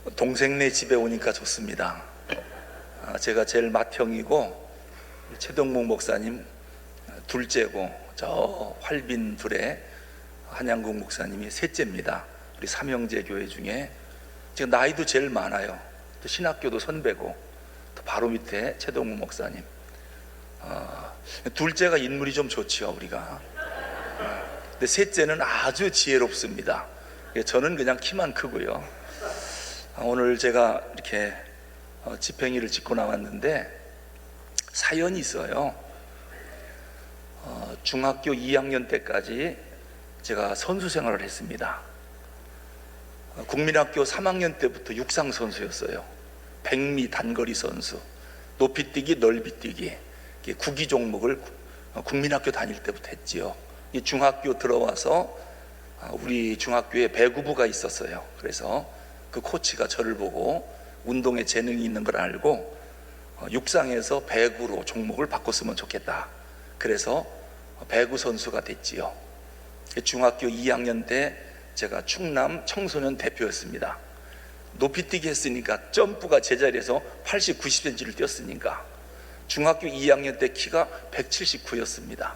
동생네 집에 오니까 좋습니다. 제가 제일 맏형이고 최동목 목사님 둘째고 저 활빈 둘에 한양국 목사님이 셋째입니다. 우리 삼형제 교회 중에 지금 나이도 제일 많아요. 또 신학교도 선배고 또 바로 밑에 최동목 목사님. 둘째가 인물이 좀 좋지요 우리가. 근데 셋째는 아주 지혜롭습니다. 저는 그냥 키만 크고요. 오늘 제가 이렇게 집행일을 짓고 나왔는데 사연이 있어요. 중학교 2학년 때까지 제가 선수 생활을 했습니다. 국민학교 3학년 때부터 육상 선수였어요. 100미 단거리 선수, 높이뛰기, 넓이뛰기, 구기 종목을 국민학교 다닐 때부터 했지요. 중학교 들어와서 우리 중학교에 배구부가 있었어요. 그래서 그 코치가 저를 보고 운동에 재능이 있는 걸 알고 육상에서 배구로 종목을 바꿨으면 좋겠다. 그래서 배구 선수가 됐지요. 중학교 2학년 때 제가 충남 청소년 대표였습니다. 높이뛰기 했으니까 점프가 제자리에서 80, 90cm를 뛰었으니까 중학교 2학년 때 키가 179였습니다.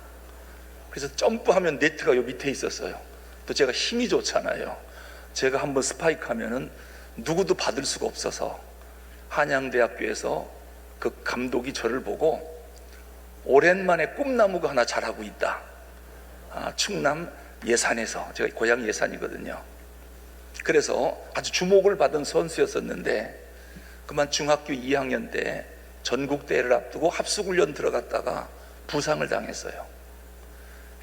그래서 점프하면 네트가 요 밑에 있었어요. 또 제가 힘이 좋잖아요. 제가 한번 스파이크 하면은 누구도 받을 수가 없어서 한양대학교에서 그 감독이 저를 보고 오랜만에 꿈나무가 하나 자라고 있다. 충남 예산에서, 제가 고향 예산이거든요. 그래서 아주 주목을 받은 선수였었는데 그만 중학교 2학년 때 전국대회를 앞두고 합숙훈련 들어갔다가 부상을 당했어요.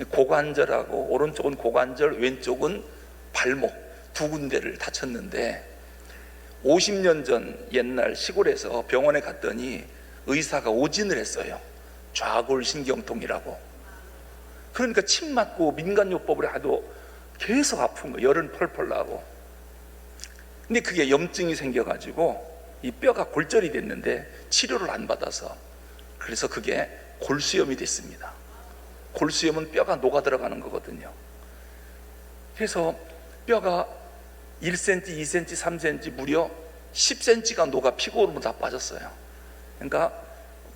고관절하고, 오른쪽은 고관절, 왼쪽은 발목 두 군데를 다쳤는데 50년 전 옛날 시골에서 병원에 갔더니 의사가 오진을 했어요. 좌골신경통이라고. 그러니까 침 맞고 민간요법을 해도 계속 아픈 거예요. 열은 펄펄 나고. 근데 그게 염증이 생겨가지고 이 뼈가 골절이 됐는데 치료를 안 받아서, 그래서 그게 골수염이 됐습니다. 골수염은 뼈가 녹아 들어가는 거거든요. 그래서 뼈가 1cm, 2cm, 3cm, 무려 10cm가 녹아 피고로 다 빠졌어요. 그러니까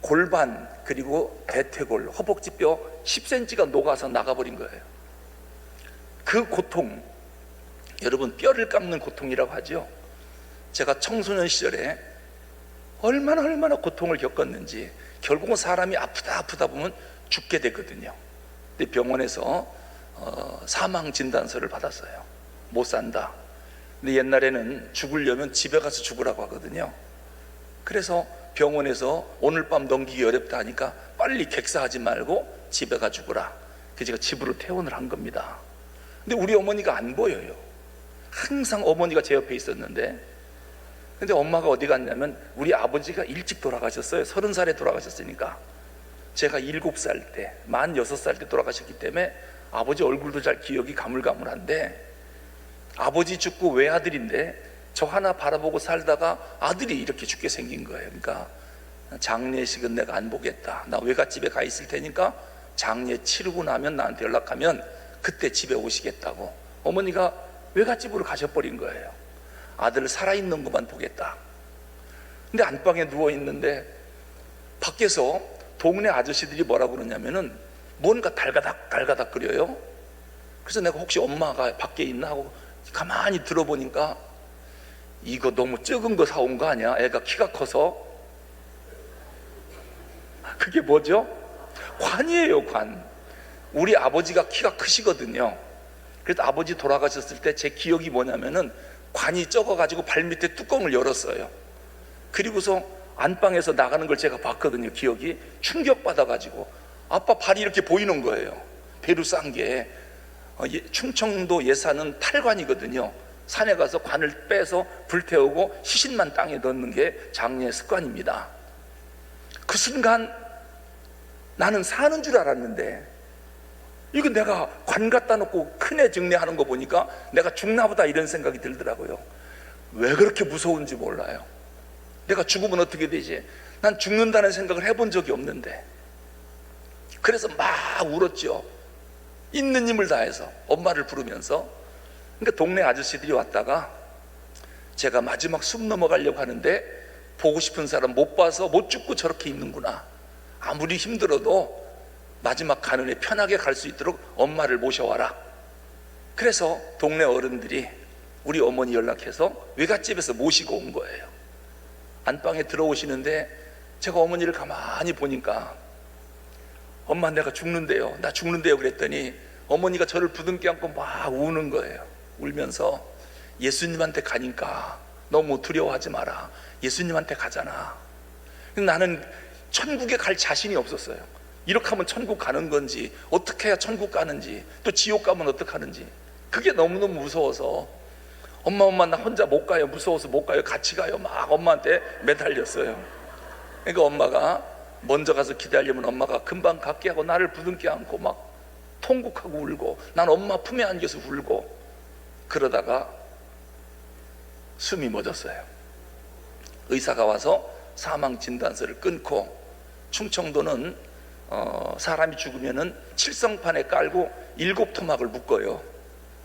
골반 그리고 대퇴골, 허벅지 뼈 10cm가 녹아서 나가버린 거예요. 그 고통, 여러분 뼈를 깎는 고통이라고 하죠. 제가 청소년 시절에 얼마나 고통을 겪었는지, 결국은 사람이 아프다 보면 죽게 되거든요. 근데 병원에서 사망 진단서를 받았어요. 못 산다. 근데 옛날에는 죽으려면 집에 가서 죽으라고 하거든요. 그래서 병원에서 오늘 밤 넘기기 어렵다 하니까 빨리 객사하지 말고 집에 가 죽으라. 그래서 제가 집으로 퇴원을 한 겁니다. 근데 우리 어머니가 안 보여요. 항상 어머니가 제 옆에 있었는데, 근데 엄마가 어디 갔냐면 우리 아버지가 일찍 돌아가셨어요. 30살에 돌아가셨으니까. 제가 7살 때, 만 6살 때 돌아가셨기 때문에 아버지 얼굴도 잘 기억이 가물가물한데, 아버지 죽고 외아들인데 저 하나 바라보고 살다가 아들이 이렇게 죽게 생긴 거예요. 그러니까 장례식은 내가 안 보겠다. 나 외갓집에 가 있을 테니까 장례 치르고 나면 나한테 연락하면 그때 집에 오시겠다고 어머니가 외갓집으로 가셔버린 거예요. 아들 살아있는 것만 보겠다. 근데 안방에 누워있는데 밖에서 동네 아저씨들이 뭐라고 그러냐면은 뭔가 달가닥 거려요. 그래서 내가 혹시 엄마가 밖에 있나 하고 가만히 들어보니까 이거 너무 적은 거 사온 거 아니야? 애가 키가 커서. 그게 뭐죠? 관이에요, 관. 우리 아버지가 키가 크시거든요. 그래서 아버지 돌아가셨을 때 제 기억이 뭐냐면은 관이 적어가지고 발밑에 뚜껑을 열었어요. 그리고서 안방에서 나가는 걸 제가 봤거든요. 기억이 충격받아가지고 아빠 발이 이렇게 보이는 거예요. 배로 싼 게. 충청도 예산은 탈관이거든요. 산에 가서 관을 빼서 불태우고 시신만 땅에 넣는 게 장례 습관입니다. 그 순간 나는 사는 줄 알았는데, 이거 내가 관 갖다 놓고 큰애 정리하는 거 보니까 내가 죽나 보다 이런 생각이 들더라고요. 왜 그렇게 무서운지 몰라요. 내가 죽으면 어떻게 되지? 난 죽는다는 생각을 해본 적이 없는데. 그래서 막 울었죠. 있는 힘을 다해서 엄마를 부르면서. 그러니까 동네 아저씨들이 왔다가 제가 마지막 숨 넘어가려고 하는데 보고 싶은 사람 못 봐서 못 죽고 저렇게 있는구나. 아무리 힘들어도 마지막 가는에 편하게 갈 수 있도록 엄마를 모셔와라. 그래서 동네 어른들이 우리 어머니 연락해서 외갓집에서 모시고 온 거예요. 안방에 들어오시는데 제가 어머니를 가만히 보니까 엄마 내가 죽는데요, 나 죽는데요 그랬더니 어머니가 저를 부둥켜 안고 막 우는 거예요. 울면서 예수님한테 가니까 너무 두려워하지 마라. 예수님한테 가잖아. 나는 천국에 갈 자신이 없었어요. 이렇게 하면 천국 가는 건지, 어떻게 해야 천국 가는지, 또 지옥 가면 어떡하는지, 그게 너무너무 무서워서 엄마 나 혼자 못 가요, 무서워서 못 가요, 같이 가요, 막 엄마한테 매달렸어요. 그러니까 엄마가 먼저 가서 기다리면 엄마가 금방 갈게 하고 나를 부둥켜 안고 막 통곡하고 울고, 난 엄마 품에 안겨서 울고, 그러다가 숨이 멎었어요. 의사가 와서 사망 진단서를 끊고, 충청도는 사람이 죽으면은 칠성판에 깔고 7토막을 묶어요.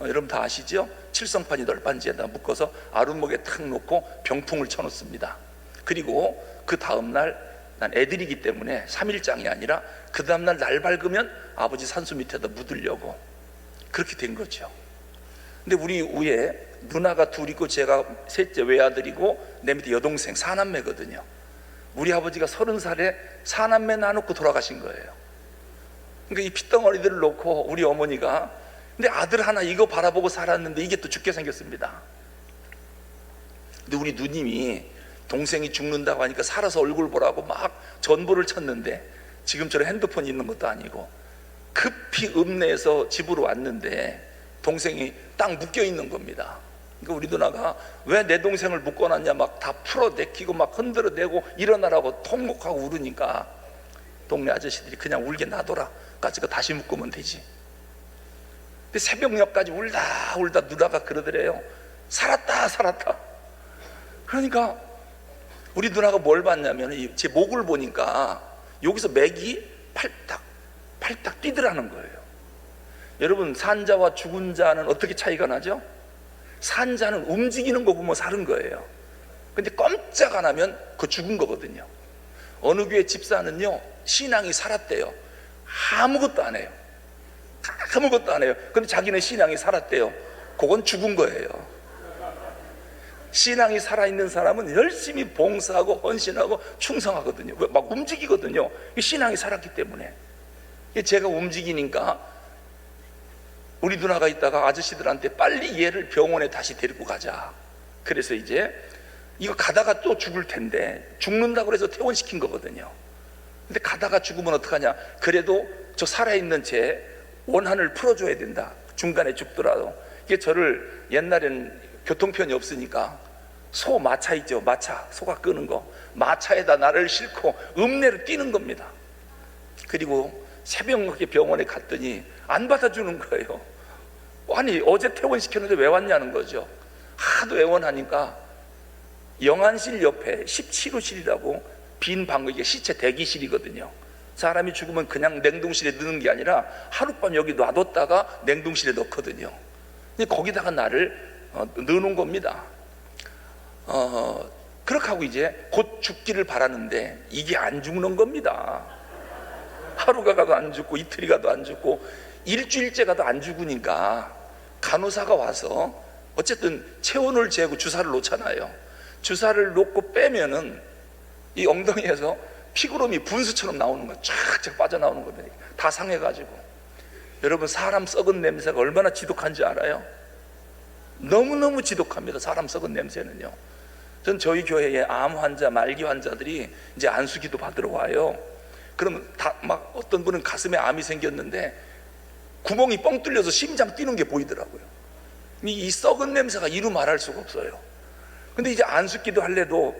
여러분 다 아시죠? 칠성판이 널빤지에다 묶어서 아랫목에 탁 놓고 병풍을 쳐놓습니다. 그리고 그 다음날, 난 애들이기 때문에 3일장이 아니라 그 다음날 날 밝으면 아버지 산수 밑에다 묻으려고 그렇게 된 거죠. 근데 우리 위에 누나가 둘 있고 제가 셋째 외아들이고 내 밑에 여동생 사남매거든요. 우리 아버지가 30살에 사남매 나놓고 돌아가신 거예요. 그러니까 이 핏덩어리들을 놓고 우리 어머니가, 근데 아들 하나 이거 바라보고 살았는데 이게 또 죽게 생겼습니다. 근데 우리 누님이 동생이 죽는다고 하니까 살아서 얼굴 보라고 막 전보를 쳤는데, 지금처럼 핸드폰이 있는 것도 아니고 급히 읍내에서 집으로 왔는데 동생이 딱 묶여 있는 겁니다. 그러니까 우리 누나가 왜 내 동생을 묶어놨냐 막 다 풀어내키고 막 흔들어대고 일어나라고 통곡하고 울으니까 동네 아저씨들이 그냥 울게 놔둬라, 까지가 다시 묶으면 되지. 근데 새벽녘까지 울다 누나가 그러더래요. 살았다. 그러니까 우리 누나가 뭘 봤냐면 제 목을 보니까 여기서 맥이 팔딱 뛰더라는 거예요. 여러분, 산자와 죽은 자는 어떻게 차이가 나죠? 산자는 움직이는 거 보면 사는 거예요. 근데 꼼짝 안 하면 그 죽은 거거든요. 어느 교회 집사는요, 신앙이 살았대요. 아무것도 안 해요. 근데 자기는 신앙이 살았대요. 그건 죽은 거예요. 신앙이 살아있는 사람은 열심히 봉사하고 헌신하고 충성하거든요. 막 움직이거든요. 신앙이 살았기 때문에. 제가 움직이니까 우리 누나가 있다가 아저씨들한테 빨리 얘를 병원에 다시 데리고 가자. 그래서 이제 이거 가다가 또 죽을 텐데, 죽는다고 해서 퇴원시킨 거거든요. 근데 가다가 죽으면 어떡하냐. 그래도 저 살아있는 제 원한을 풀어줘야 된다. 중간에 죽더라도. 이게 저를, 옛날엔 교통편이 없으니까 마차 있죠, 마차, 소가 끄는 거, 마차에다 나를 싣고 읍내로 뛰는 겁니다. 그리고 새벽녘에 병원에 갔더니 안 받아주는 거예요. 아니 어제 퇴원시켰는데 왜 왔냐는 거죠. 하도 애원하니까 영안실 옆에 17호실이라고 빈 방이, 이게 시체 대기실이거든요. 사람이 죽으면 그냥 냉동실에 넣는 게 아니라 하룻밤 여기 놔뒀다가 냉동실에 넣거든요. 근데 거기다가 나를 넣어놓은 겁니다. 그렇게 하고 이제 곧 죽기를 바라는데 이게 안 죽는 겁니다. 하루가 가도 안 죽고 이틀이 가도 안 죽고 일주일째 가도 안 죽으니까 간호사가 와서 어쨌든 체온을 재고 주사를 놓잖아요. 주사를 놓고 빼면은 이 엉덩이에서 피구름이 분수처럼 나오는 거예요. 쫙쫙 빠져나오는 거거든요. 다 상해가지고. 여러분, 사람 썩은 냄새가 얼마나 지독한지 알아요? 너무너무 지독합니다. 사람 썩은 냄새는요. 전 저희 교회에 암 환자, 말기 환자들이 이제 안수기도 받으러 와요. 그러면 다 막 어떤 분은 가슴에 암이 생겼는데 구멍이 뻥 뚫려서 심장 뛰는 게 보이더라고요. 이 썩은 냄새가 이루 말할 수가 없어요. 근데 이제 안수기도 할래도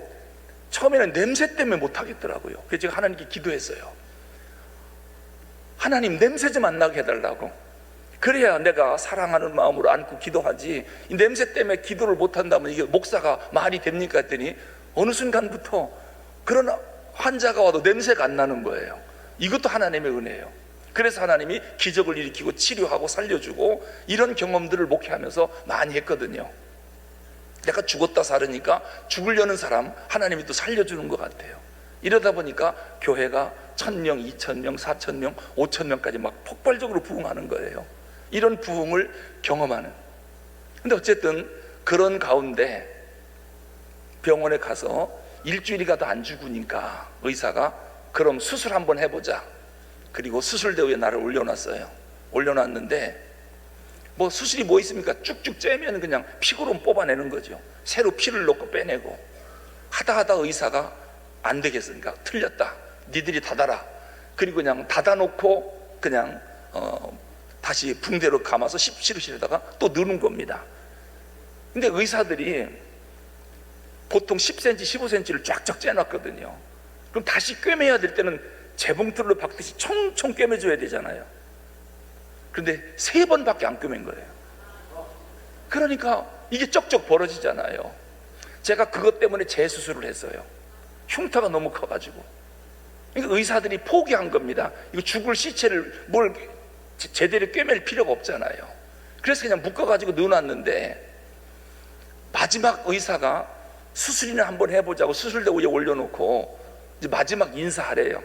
처음에는 냄새 때문에 못 하겠더라고요. 그래서 제가 하나님께 기도했어요. 하나님, 냄새 좀 안 나게 해달라고. 그래야 내가 사랑하는 마음으로 안고 기도하지, 이 냄새 때문에 기도를 못 한다면 이게 목사가 말이 됩니까 했더니 어느 순간부터 그런 환자가 와도 냄새가 안 나는 거예요. 이것도 하나님의 은혜예요. 그래서 하나님이 기적을 일으키고 치료하고 살려주고 이런 경험들을 목회하면서 많이 했거든요. 내가 죽었다 살으니까 죽으려는 사람 하나님이 또 살려주는 것 같아요. 이러다 보니까 교회가 1000명, 2000명, 4000명, 5000명까지 막 폭발적으로 부흥하는 거예요. 이런 부흥을 경험하는. 근데 어쨌든 그런 가운데 병원에 가서 일주일이 가도 안 죽으니까 의사가 그럼 수술 한번 해보자. 그리고 수술대 위에 나를 올려놨어요. 올려놨는데 뭐 수술이 뭐 있습니까? 쭉쭉 째면 그냥 피구로 뽑아내는 거죠. 새로 피를 넣고 빼내고. 하다 의사가 안 되겠으니까 틀렸다. 니들이 닫아라. 그리고 그냥 닫아놓고 그냥 다시 붕대로 감아서 실으시려다가 또 넣는 겁니다. 근데 의사들이 보통 10cm, 15cm를 쫙쫙 째놨거든요. 그럼 다시 꿰매야 될 때는 재봉틀로 박듯이 총총 꿰매줘야 되잖아요. 그런데 3번밖에 안 꿰맨 거예요. 그러니까 이게 쩍쩍 벌어지잖아요. 제가 그것 때문에 재수술을 했어요. 흉터가 너무 커가지고. 그러니까 의사들이 포기한 겁니다. 이거 죽을 시체를 뭘 제대로 꿰맬 필요가 없잖아요. 그래서 그냥 묶어가지고 넣어놨는데 마지막 의사가 수술이나 한번 해보자고 수술대 위에 올려놓고 이제 마지막 인사하래요.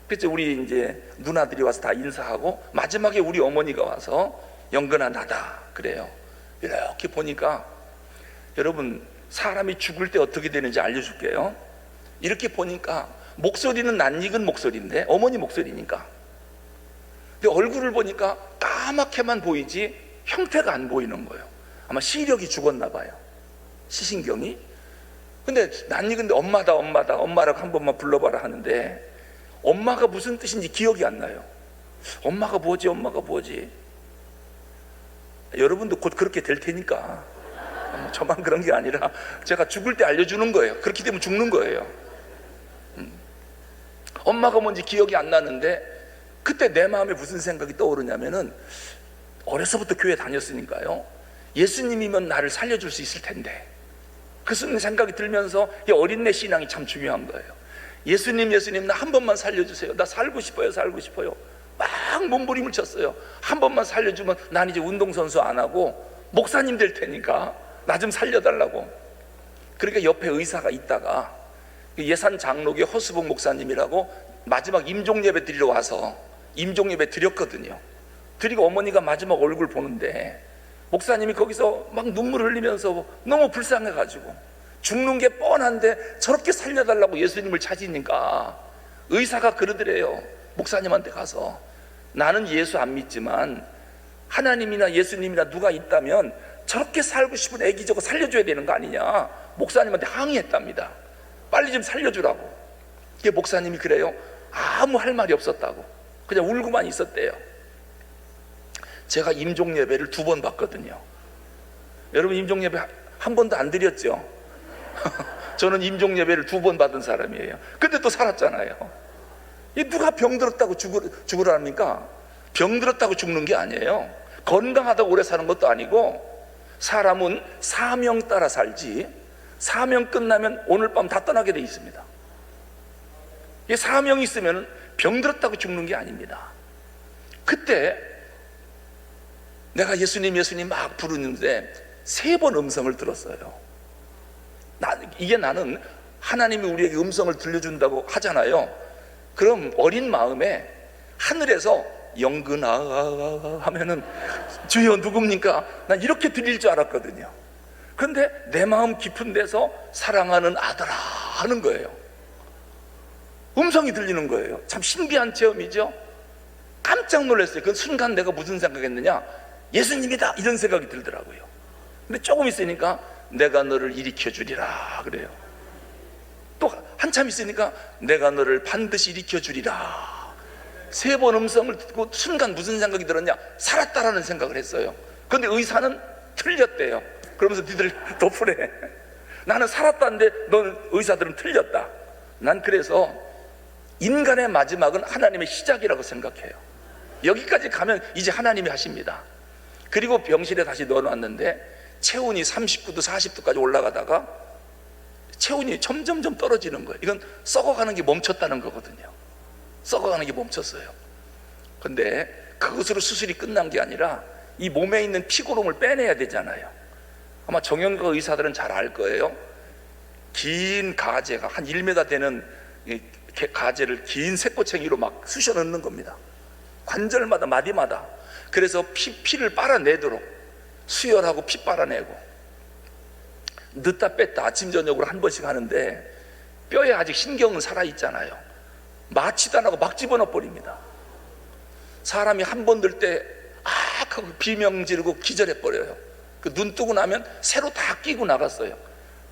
그래서 우리 이제 누나들이 와서 다 인사하고 마지막에 우리 어머니가 와서 영근아 나다 그래요. 이렇게 보니까 여러분 사람이 죽을 때 어떻게 되는지 알려줄게요. 이렇게 보니까 목소리는 낯익은 목소리인데 어머니 목소리니까. 근데 얼굴을 보니까 까맣게만 보이지 형태가 안 보이는 거예요. 아마 시력이 죽었나 봐요. 시신경이. 근데 낯익은데 엄마라고 한 번만 불러봐라 하는데 엄마가 무슨 뜻인지 기억이 안 나요. 엄마가 뭐지? 여러분도 곧 그렇게 될 테니까 저만 그런 게 아니라 제가 죽을 때 알려주는 거예요. 그렇게 되면 죽는 거예요. 엄마가 뭔지 기억이 안 나는데 그때 내 마음에 무슨 생각이 떠오르냐면은 어려서부터 교회 다녔으니까요. 예수님이면 나를 살려줄 수 있을 텐데 그 생각이 들면서 이 어린애 신앙이 참 중요한 거예요. 예수님 나 한 번만 살려주세요. 나 살고 싶어요. 막 몸부림을 쳤어요. 한 번만 살려주면 난 이제 운동선수 안 하고 목사님 될 테니까 나 좀 살려달라고. 그러니까 옆에 의사가 있다가 예산 장로교 허수봉 목사님이라고 마지막 임종예배 드리러 와서 임종예배 드렸거든요. 드리고 어머니가 마지막 얼굴 보는데 목사님이 거기서 막 눈물 흘리면서 너무 불쌍해가지고 죽는 게 뻔한데 저렇게 살려달라고 예수님을 찾으니까 의사가 그러더래요. 목사님한테 가서 나는 예수 안 믿지만 하나님이나 예수님이나 누가 있다면 저렇게 살고 싶은 애기 저거 살려줘야 되는 거 아니냐. 목사님한테 항의했답니다. 빨리 좀 살려주라고. 이게 목사님이 그래요. 아무 할 말이 없었다고 그냥 울고만 있었대요. 제가 임종예배를 2번 봤거든요. 여러분 임종예배 한 번도 안 드렸죠? 저는 임종예배를 2번 받은 사람이에요. 근데 또 살았잖아요. 누가 병들었다고 죽으랍니까? 병들었다고 죽는 게 아니에요. 건강하다고 오래 사는 것도 아니고 사람은 사명 따라 살지 사명 끝나면 오늘 밤 다 떠나게 돼 있습니다. 이 사명이 있으면 병들었다고 죽는 게 아닙니다. 그때 내가 예수님 막 부르는데 3번 음성을 들었어요. 이게 나는 하나님이 우리에게 음성을 들려준다고 하잖아요. 그럼 어린 마음에 하늘에서 영근아 하면은 주여 누굽니까? 난 이렇게 들릴 줄 알았거든요. 그런데 내 마음 깊은 데서 사랑하는 아들아 하는 거예요. 음성이 들리는 거예요. 참 신비한 체험이죠. 깜짝 놀랐어요. 그 순간 내가 무슨 생각했느냐, 예수님이다 이런 생각이 들더라고요. 근데 조금 있으니까 내가 너를 일으켜 주리라 그래요. 또 한참 있으니까 내가 너를 반드시 일으켜 주리라. 3번 음성을 듣고 순간 무슨 생각이 들었냐, 살았다라는 생각을 했어요. 그런데 의사는 틀렸대요. 그러면서 니들 덮으래. 나는 살았다는데 넌 의사들은 틀렸다. 난 그래서 인간의 마지막은 하나님의 시작이라고 생각해요. 여기까지 가면 이제 하나님이 하십니다. 그리고 병실에 다시 넣어놨는데 체온이 39도 40도까지 올라가다가 체온이 점점점 떨어지는 거예요. 이건 썩어가는 게 멈췄다는 거거든요. 썩어가는 게 멈췄어요. 근데 그것으로 수술이 끝난 게 아니라 이 몸에 있는 피고름을 빼내야 되잖아요. 아마 정형외과 의사들은 잘 알 거예요. 긴 가재가 한 1m 되는 이 가재를 긴 새꼬챙이로 막 쑤셔 넣는 겁니다. 관절마다 마디마다. 그래서 피를 빨아내도록 수혈하고 피 빨아내고, 넣다 뺐다 아침 저녁으로 한 번씩 하는데 뼈에 아직 신경은 살아있잖아요. 마취도 안 하고 막 집어넣어 버립니다. 사람이 한 번 들 때 악 하고 비명 지르고 기절해 버려요. 그 눈 뜨고 나면 새로 다 끼고 나갔어요.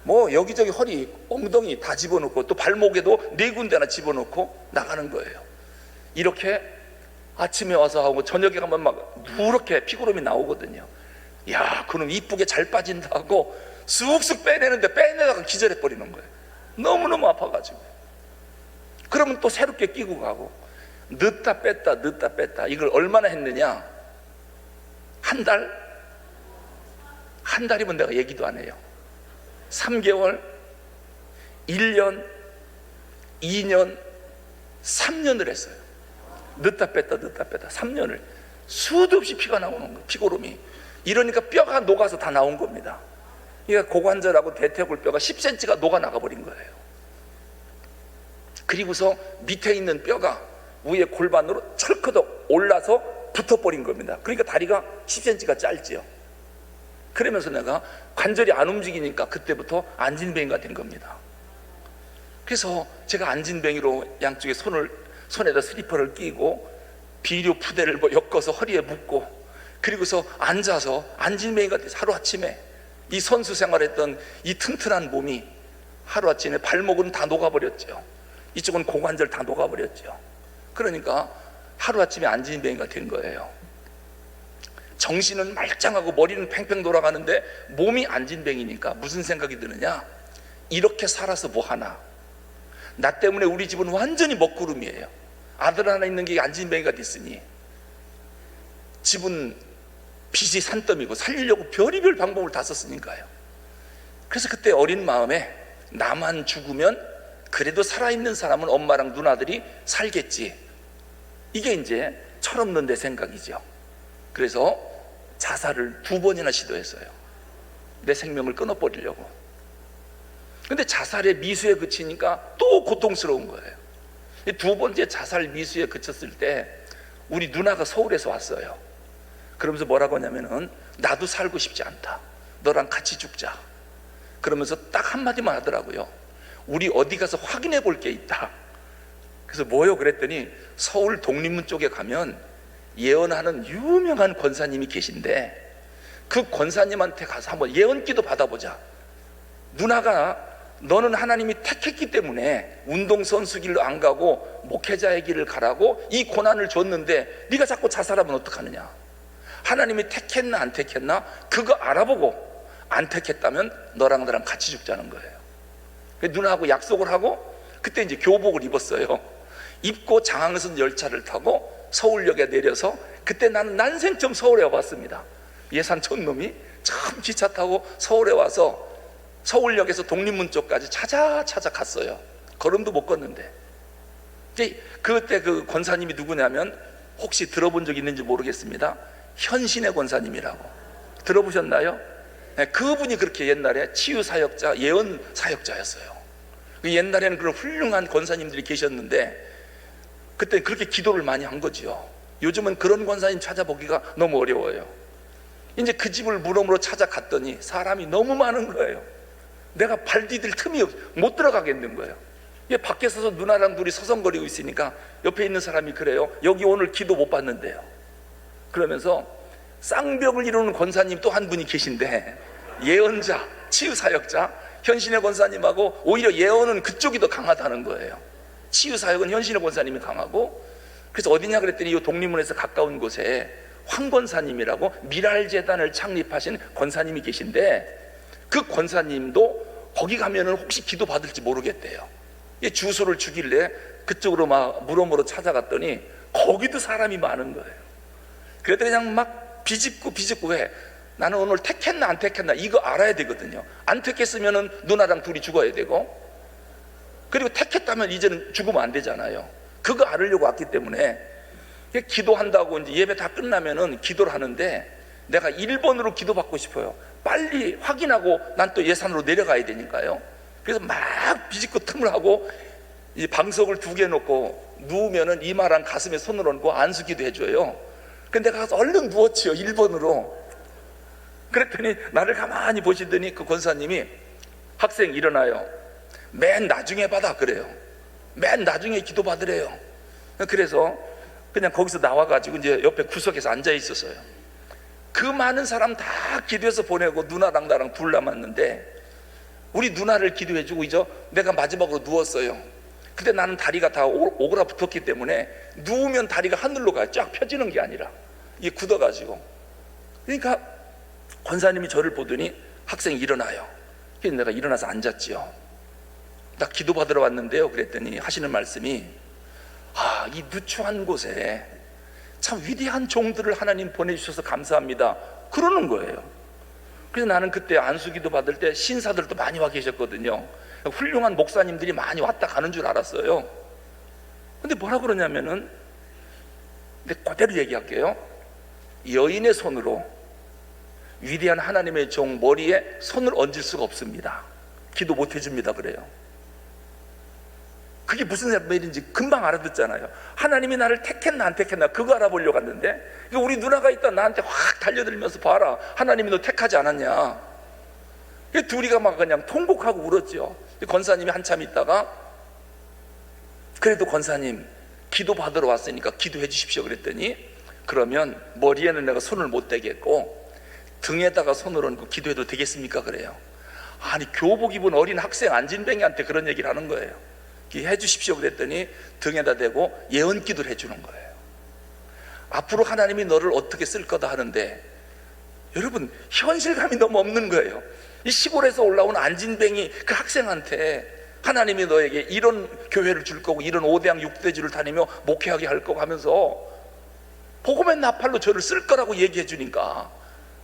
뭐 여기저기 허리, 엉덩이 다 집어넣고 또 발목에도 4군데나 집어넣고 나가는 거예요. 이렇게 아침에 와서 하고 저녁에 가면 막 누렇게 피고름이 나오거든요. 야, 그놈 이쁘게 잘 빠진다 하고 쑥쑥 빼내는데 빼내다가 기절해 버리는 거예요. 너무너무 아파가지고. 그러면 또 새롭게 끼고 가고, 넣다 뺐다 이걸 얼마나 했느냐? 한 달? 한 달이면 내가 얘기도 안 해요. 3개월, 1년, 2년, 3년을 했어요. 넣다 뺐다 3년을. 수도 없이 피가 나오는 거예요. 피고름이. 이러니까 뼈가 녹아서 다 나온 겁니다. 그러니까 고관절하고 대퇴골뼈가 10cm가 녹아 나가버린 거예요. 그리고서 밑에 있는 뼈가 위에 골반으로 철커덕 올라서 붙어버린 겁니다. 그러니까 다리가 10cm가 짧지요. 그러면서 내가 관절이 안 움직이니까 그때부터 안진뱅이가 된 겁니다. 그래서 제가 안진뱅이로 양쪽에 손에다 슬리퍼를 끼고 비료 푸대를 엮어서 허리에 묶고, 그리고서 앉아서 안진뱅이가 돼서 하루아침에 이 선수 생활했던 이 튼튼한 몸이 하루아침에 발목은 다 녹아버렸죠. 이쪽은 고관절 다 녹아버렸죠. 그러니까 하루아침에 안진뱅이가 된 거예요. 정신은 말짱하고 머리는 팽팽 돌아가는데 몸이 안진뱅이니까 무슨 생각이 드느냐? 이렇게 살아서 뭐하나? 나 때문에 우리 집은 완전히 먹구름이에요. 아들 하나 있는 게 안진뱅이가 됐으니 집은 빚이 산더미고 살리려고 별의별 방법을 다 썼으니까요. 그래서 그때 어린 마음에 나만 죽으면 그래도 살아있는 사람은 엄마랑 누나들이 살겠지, 이게 이제 철없는 내 생각이죠. 그래서 자살을 2번이나 시도했어요. 내 생명을 끊어버리려고. 근데 자살의 미수에 그치니까 또 고통스러운 거예요. 2번째 자살 미수에 그쳤을 때 우리 누나가 서울에서 왔어요. 그러면서 뭐라고 하냐면은, 나도 살고 싶지 않다, 너랑 같이 죽자. 그러면서 딱 한마디만 하더라고요. 우리 어디 가서 확인해 볼 게 있다. 그래서 뭐요? 그랬더니 서울 독립문 쪽에 가면 예언하는 유명한 권사님이 계신데 그 권사님한테 가서 한번 예언기도 받아보자. 누나가 너는 하나님이 택했기 때문에 운동선수 길로 안 가고 목회자의 길을 가라고 이 고난을 줬는데 네가 자꾸 자살하면 어떡하느냐. 하나님이 택했나 안 택했나 그거 알아보고 안 택했다면 너랑 나랑 같이 죽자는 거예요. 누나하고 약속을 하고 그때 이제 교복을 입었어요. 입고 장항선 열차를 타고 서울역에 내려서, 그때 나는 난생 처음 서울에 와봤습니다. 예산 촌놈이 처음 기차 타고 서울에 와서 서울역에서 독립문 쪽까지 찾아 갔어요. 걸음도 못 걷는데. 그때 그 권사님이 누구냐면, 혹시 들어본 적 있는지 모르겠습니다. 현신의 권사님이라고 들어보셨나요? 네, 그분이 그렇게 옛날에 치유사역자, 예언사역자였어요. 옛날에는 그런 훌륭한 권사님들이 계셨는데 그때 그렇게 기도를 많이 한 거죠. 요즘은 그런 권사님 찾아보기가 너무 어려워요. 이제 그 집을 물어물어 찾아갔더니 사람이 너무 많은 거예요. 내가 발 디딜 틈이 못 들어가겠는 거예요. 밖에 서서 누나랑 둘이 서성거리고 있으니까 옆에 있는 사람이 그래요. 여기 오늘 기도 못 받는데요. 그러면서 쌍벽을 이루는 권사님 또 한 분이 계신데, 예언자, 치유사역자, 현신의 권사님하고 오히려 예언은 그쪽이 더 강하다는 거예요. 치유사역은 현신의 권사님이 강하고. 그래서 어디냐 그랬더니 이 독립문에서 가까운 곳에 황 권사님이라고 미랄재단을 창립하신 권사님이 계신데, 그 권사님도 거기 가면은 혹시 기도 받을지 모르겠대요. 주소를 주길래 그쪽으로 막 물어물어 찾아갔더니 거기도 사람이 많은 거예요. 그랬더니 그냥 막 비집고 해. 나는 오늘 택했나 안 택했나 이거 알아야 되거든요. 안 택했으면은 누나랑 둘이 죽어야 되고, 그리고 택했다면 이제는 죽으면 안 되잖아요. 그거 알으려고 왔기 때문에 기도한다고 이제 예배 다 끝나면은 기도를 하는데, 내가 1번으로 기도받고 싶어요. 빨리 확인하고 난 또 예산으로 내려가야 되니까요. 그래서 막 비집고 틈을 하고 이 방석을 2개 놓고 누우면은 이마랑 가슴에 손을 얹고 안수기도 해줘요. 근데 내가 가서 얼른 누웠지요. 1번으로. 그랬더니 나를 가만히 보시더니 그 권사님이 학생 일어나요. 맨 나중에 받아 그래요. 맨 나중에 기도 받으래요. 그래서 그냥 거기서 나와가지고 이제 옆에 구석에서 앉아 있었어요. 그 많은 사람 다 기도해서 보내고 누나랑 나랑 둘 남았는데 우리 누나를 기도해주고 이제 내가 마지막으로 누웠어요. 근데 나는 다리가 다 오그라붙었기 때문에 누우면 다리가 하늘로 가요. 쫙 펴지는 게 아니라 이게 굳어가지고. 그러니까 권사님이 저를 보더니 학생이 일어나요. 그래서 내가 일어나서 앉았지요. 나 기도 받으러 왔는데요. 그랬더니 하시는 말씀이 이 누추한 곳에 참 위대한 종들을 하나님 보내주셔서 감사합니다 그러는 거예요. 그래서 나는 그때 안수기도 받을 때 신사들도 많이 와 계셨거든요. 훌륭한 목사님들이 많이 왔다 가는 줄 알았어요. 근데 뭐라 그러냐면은, 근데 그대로 얘기할게요. 여인의 손으로 위대한 하나님의 종 머리에 손을 얹을 수가 없습니다. 기도 못 해줍니다 그래요. 그게 무슨 말인지 금방 알아듣잖아요. 하나님이 나를 택했나 안 택했나 그거 알아보려고 갔는데 우리 누나가 있다 나한테 확 달려들면서 봐라 하나님이 너 택하지 않았냐. 둘이가 막 그냥 통곡하고 울었죠. 권사님이 한참 있다가 그래도 권사님 기도 받으러 왔으니까 기도해 주십시오 그랬더니 그러면 머리에는 내가 손을 못 대겠고 등에다가 손을 얹고 기도해도 되겠습니까 그래요. 아니 교복 입은 어린 학생 안진뱅이한테 그런 얘기를 하는 거예요. 해 주십시오 그랬더니 등에다 대고 예언 기도를 해주는 거예요. 앞으로 하나님이 너를 어떻게 쓸 거다 하는데 여러분 현실감이 너무 없는 거예요. 이 시골에서 올라온 안진뱅이 그 학생한테 하나님이 너에게 이런 교회를 줄 거고 이런 5대양 6대주를 다니며 목회하게 할 거고 하면서 복음의 나팔로 저를 쓸 거라고 얘기해 주니까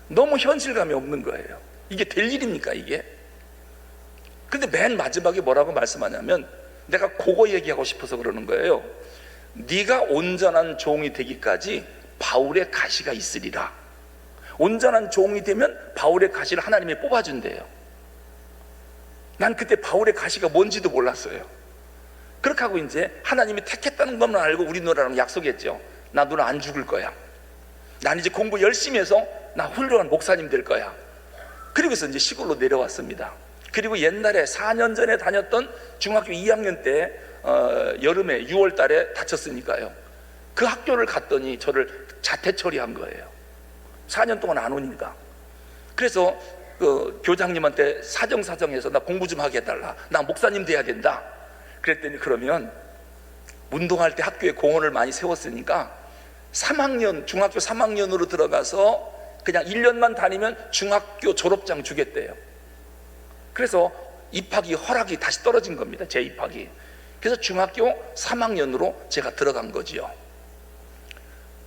너무 현실감이 없는 거예요. 이게 될 일입니까 이게? 근데 맨 마지막에 뭐라고 말씀하냐면 내가 그거 얘기하고 싶어서 그러는 거예요. 네가 온전한 종이 되기까지 바울의 가시가 있으리라. 온전한 종이 되면 바울의 가시를 하나님이 뽑아준대요. 난 그때 바울의 가시가 뭔지도 몰랐어요. 그렇게 하고 이제 하나님이 택했다는 것만 알고 우리 누나랑 약속했죠. 나 누나 안 죽을 거야. 난 이제 공부 열심히 해서 나 훌륭한 목사님 될 거야. 그리고서 이제 시골로 내려왔습니다. 그리고 옛날에 4년 전에 다녔던 중학교 2학년 때 여름에 6월 달에 다쳤으니까요. 그 학교를 갔더니 저를 자퇴 처리한 거예요. 4년 동안 안 오니까. 그래서 그 교장님한테 사정해서 나 공부 좀 하게 해달라. 나 목사님 돼야 된다. 그랬더니 그러면 운동할 때 학교에 공원을 많이 세웠으니까 3학년, 중학교 3학년으로 들어가서 그냥 1년만 다니면 중학교 졸업장 주겠대요. 그래서 입학이 허락이 다시 떨어진 겁니다. 제 입학이. 그래서 중학교 3학년으로 제가 들어간 거지요.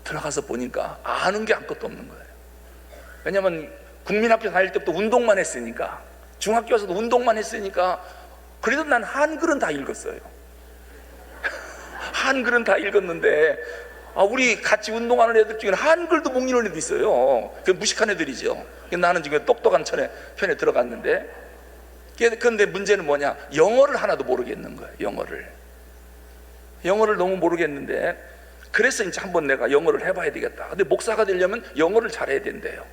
들어가서 보니까 아는 게 아무것도 없는 거예요. 왜냐면 국민학교 다닐 때부터 운동만 했으니까, 중학교 와서도 운동만 했으니까, 그래도 난 한글은 다 읽었어요. 한글은 다 읽었는데 우리 같이 운동하는 애들 중에는 한글도 못 읽는 애도 있어요. 무식한 애들이죠. 나는 지금 똑똑한 편에 들어갔는데, 그런데 문제는 뭐냐, 영어를 하나도 모르겠는 거예요. 영어를 너무 모르겠는데, 그래서 이제 한번 내가 영어를 해봐야 되겠다. 근데 목사가 되려면 영어를 잘해야 된대요.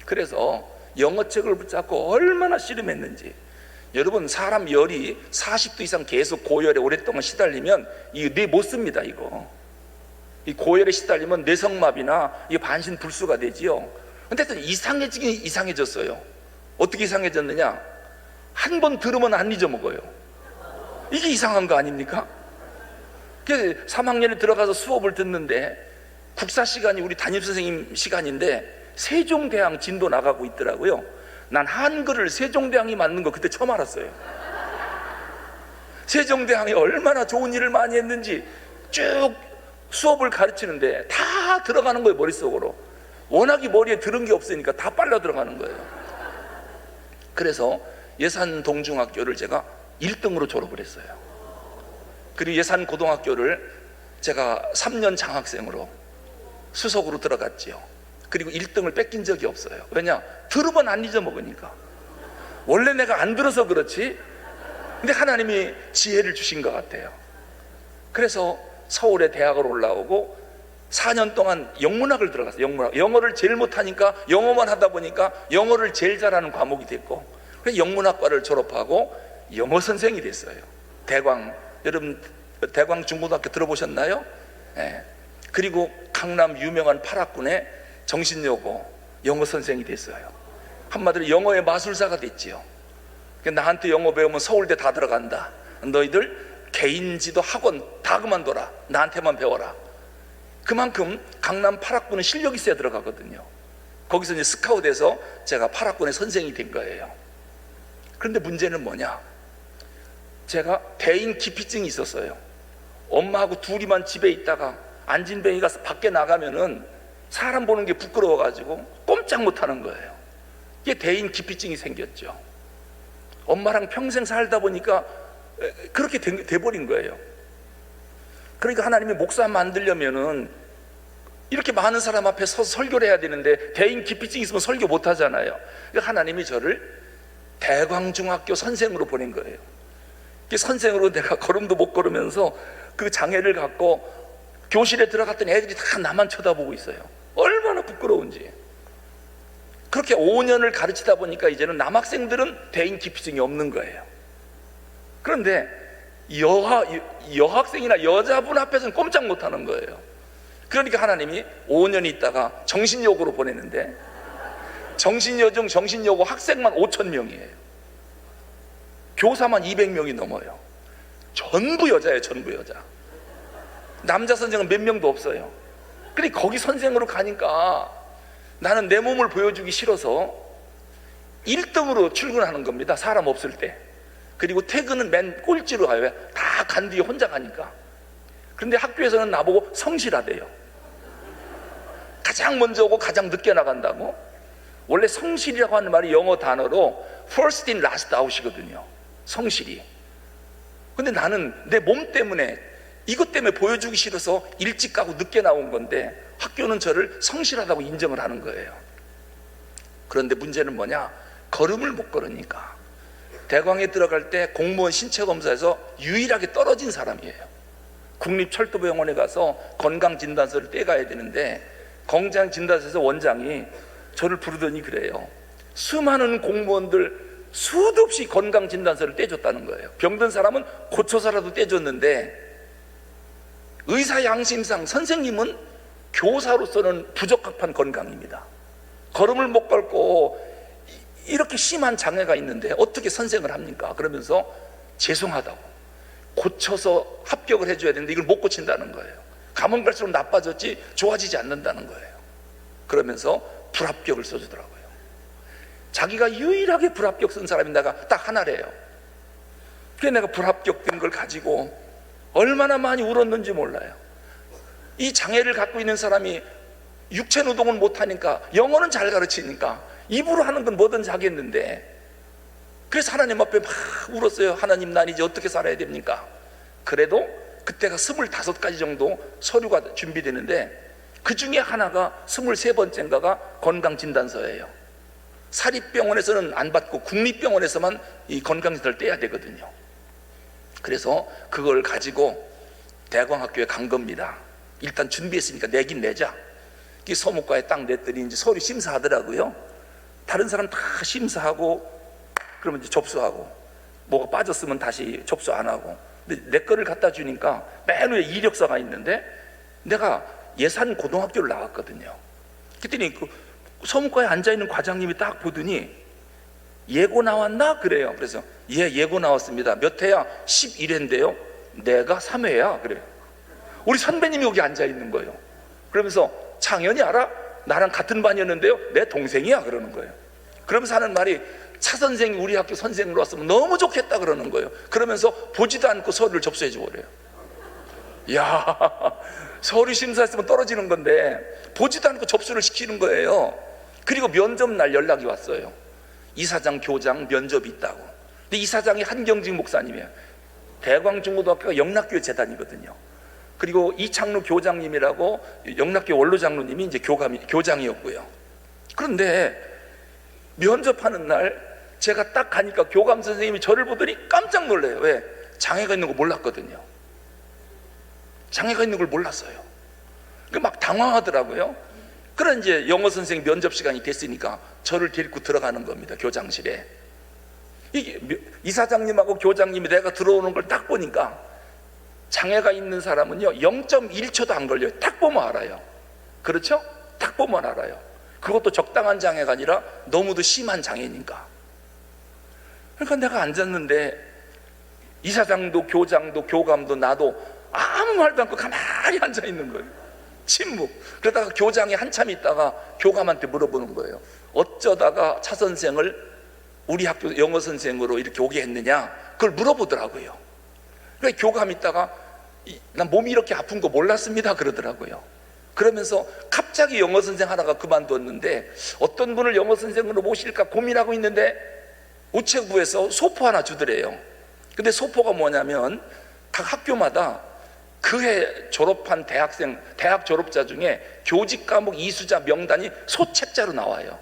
그래서 영어책을 붙잡고 얼마나 씨름했는지. 여러분, 사람 열이 40도 이상 계속 고열에 오랫동안 시달리면 이거 뇌 못 씁니다. 이 고열에 시달리면 뇌성마비나 이 반신불수가 되지요. 근데 이상해지긴 이상해졌어요. 어떻게 이상해졌느냐, 한 번 들으면 안 잊어먹어요. 이게 이상한 거 아닙니까? 그래서 3학년에 들어가서 수업을 듣는데 국사 시간이 우리 담임선생님 시간인데 세종대왕 진도 나가고 있더라고요. 난 한글을 세종대왕이 맞는 거 그때 처음 알았어요. 세종대왕이 얼마나 좋은 일을 많이 했는지 쭉 수업을 가르치는데 다 들어가는 거예요, 머릿속으로. 워낙에 머리에 들은 게 없으니까 다 빨려 들어가는 거예요. 그래서 예산동중학교를 제가 1등으로 졸업을 했어요. 그리고 예산고등학교를 제가 3년 장학생으로 수석으로 들어갔지요. 그리고 1등을 뺏긴 적이 없어요. 왜냐? 들으면 안 잊어먹으니까. 원래 내가 안 들어서 그렇지, 근데 하나님이 지혜를 주신 것 같아요. 그래서 서울에 대학을 올라오고 4년 동안 영문학을 들어갔어요. 영어를 제일 못하니까 영어만 하다 보니까 영어를 제일 잘하는 과목이 됐고, 그래서 영문학과를 졸업하고 영어 선생이 됐어요. 여러분 대광 중고등학교 들어보셨나요? 네. 그리고 강남 유명한 8학군의 정신여고 영어 선생이 됐어요. 한마디로 영어의 마술사가 됐지요. 나한테 영어 배우면 서울대 다 들어간다. 너희들 개인지도 학원 다 그만둬라. 나한테만 배워라. 그만큼 강남 8학군은 실력 있어야 들어가거든요. 거기서 이제 스카웃돼서 제가 8학군의 선생이 된 거예요. 그런데 문제는 뭐냐? 제가 대인 기피증이 있었어요. 엄마하고 둘이만 집에 있다가 안진뱅이가 밖에 나가면은 사람 보는 게 부끄러워가지고 꼼짝 못하는 거예요. 이게 대인 기피증이 생겼죠. 엄마랑 평생 살다 보니까 그렇게 돼버린 거예요. 그러니까 하나님이 목사 만들려면은 이렇게 많은 사람 앞에 서서 설교를 해야 되는데 대인 기피증이 있으면 설교 못 하잖아요. 그러니까 하나님이 저를 대광중학교 선생으로 보낸 거예요. 선생으로 내가 걸음도 못 걸으면서 그 장애를 갖고 교실에 들어갔더니 애들이 다 나만 쳐다보고 있어요. 얼마나 부끄러운지. 그렇게 5년을 가르치다 보니까 이제는 남학생들은 대인 기피증이 없는 거예요. 그런데 여학생이나 여자분 앞에서는 꼼짝 못하는 거예요. 그러니까 하나님이 5년 있다가 정신여고로 보내는데, 정신여중 정신여고 학생만 5,000명이에요. 교사만 200명이 넘어요. 전부 여자예요. 전부 여자. 남자 선생은 몇 명도 없어요. 근데 거기 선생으로 가니까 나는 내 몸을 보여주기 싫어서 1등으로 출근하는 겁니다. 사람 없을 때. 그리고 퇴근은 맨 꼴찌로 가요. 다 간 뒤에 혼자 가니까. 그런데 학교에서는 나보고 성실하대요. 가장 먼저 오고 가장 늦게 나간다고. 원래 성실이라고 하는 말이 영어 단어로 first in last out이거든요. 성실이. 근데 나는 내 몸 때문에, 이것 때문에 보여주기 싫어서 일찍 가고 늦게 나온 건데 학교는 저를 성실하다고 인정을 하는 거예요. 그런데 문제는 뭐냐? 걸음을 못 걸으니까. 대광에 들어갈 때 공무원 신체검사에서 유일하게 떨어진 사람이에요. 국립철도병원에 가서 건강진단서를 떼가야 되는데 건강진단서에서 원장이 저를 부르더니 그래요. 수많은 공무원들 수도 없이 건강진단서를 떼줬다는 거예요. 병든 사람은 고쳐서라도 떼줬는데 의사 양심상 선생님은 교사로서는 부적합한 건강입니다. 걸음을 못 걷고 이렇게 심한 장애가 있는데 어떻게 선생을 합니까? 그러면서 죄송하다고, 고쳐서 합격을 해줘야 되는데 이걸 못 고친다는 거예요. 가면 갈수록 나빠졌지 좋아지지 않는다는 거예요. 그러면서 불합격을 써주더라고요. 자기가 유일하게 불합격 쓴 사람이 내가 딱 하나래요. 그래서 내가 불합격된 걸 가지고 얼마나 많이 울었는지 몰라요. 이 장애를 갖고 있는 사람이 육체 노동은 못하니까 영어는 잘 가르치니까 입으로 하는 건 뭐든지 하겠는데, 그래서 하나님 앞에 막 울었어요. 하나님, 난 이제 어떻게 살아야 됩니까? 그래도 그때가 25가지 정도 서류가 준비되는데 그 중에 하나가 23번째인가가 건강진단서예요. 사립병원에서는 안 받고 국립병원에서만 이 건강진단을 떼야 되거든요. 그래서 그걸 가지고 대광학교에 간 겁니다. 일단 준비했으니까 내긴 내자. 이 서무과에 딱 냈더니 이제 서류 심사하더라고요. 다른 사람 다 심사하고 그러면 이제 접수하고, 뭐가 빠졌으면 다시 접수 안 하고. 근데 내 거를 갖다 주니까 맨 위에 이력서가 있는데 내가 예산 고등학교를 나왔거든요. 그랬더니 그 서무과에 앉아있는 과장님이 딱 보더니 예고 나왔나? 그래요. 그래서 예, 예고 나왔습니다. 몇 회야? 11회인데요 내가 3회야. 그래요. 우리 선배님이 여기 앉아있는 거예요. 그러면서 창현이 알아? 나랑 같은 반이었는데요 내 동생이야. 그러는 거예요. 그러면서 하는 말이, 차 선생이 우리 학교 선생으로 왔으면 너무 좋겠다 그러는 거예요. 그러면서 보지도 않고 서류를 접수해 주고래요. 이야, 서류 심사했으면 떨어지는 건데 보지도 않고 접수를 시키는 거예요. 그리고 면접 날 연락이 왔어요. 이사장, 교장 면접이 있다고. 근데 이사장이 한경직 목사님이에요. 대광중고등학교가 영락교회 재단이거든요. 그리고 이창루 교장님이라고 영락교 원로 장로님이 이제 교장이었고요. 그런데 면접하는 날 제가 딱 가니까 교감 선생님이 저를 보더니 깜짝 놀래요. 왜? 장애가 있는 거 몰랐거든요. 장애가 있는 걸 몰랐어요. 막 당황하더라고요. 그런 이제 영어 선생님 면접 시간이 됐으니까 저를 데리고 들어가는 겁니다. 교장실에. 이사장님하고 교장님이 내가 들어오는 걸 딱 보니까 장애가 있는 사람은요 0.1초도 안 걸려요. 딱 보면 알아요. 그렇죠? 딱 보면 알아요. 그것도 적당한 장애가 아니라 너무도 심한 장애니까. 그러니까 내가 앉았는데 이사장도 교장도 교감도 나도 아무 말도 않고 가만히 앉아 있는 거예요. 침묵. 그러다가 교장이 한참 있다가 교감한테 물어보는 거예요. 어쩌다가 차 선생을 우리 학교 영어 선생으로 이렇게 오게 했느냐, 그걸 물어보더라고요. 그러니까 교감 있다가 난 몸이 이렇게 아픈 거 몰랐습니다 그러더라고요. 그러면서 갑자기 영어 선생 하다가 그만뒀는데 어떤 분을 영어 선생으로 모실까 고민하고 있는데 우체부에서 소포 하나 주더래요. 근데 소포가 뭐냐면 각 학교마다 그해 졸업한 대학 졸업자 중에 교직 과목 이수자 명단이 소책자로 나와요.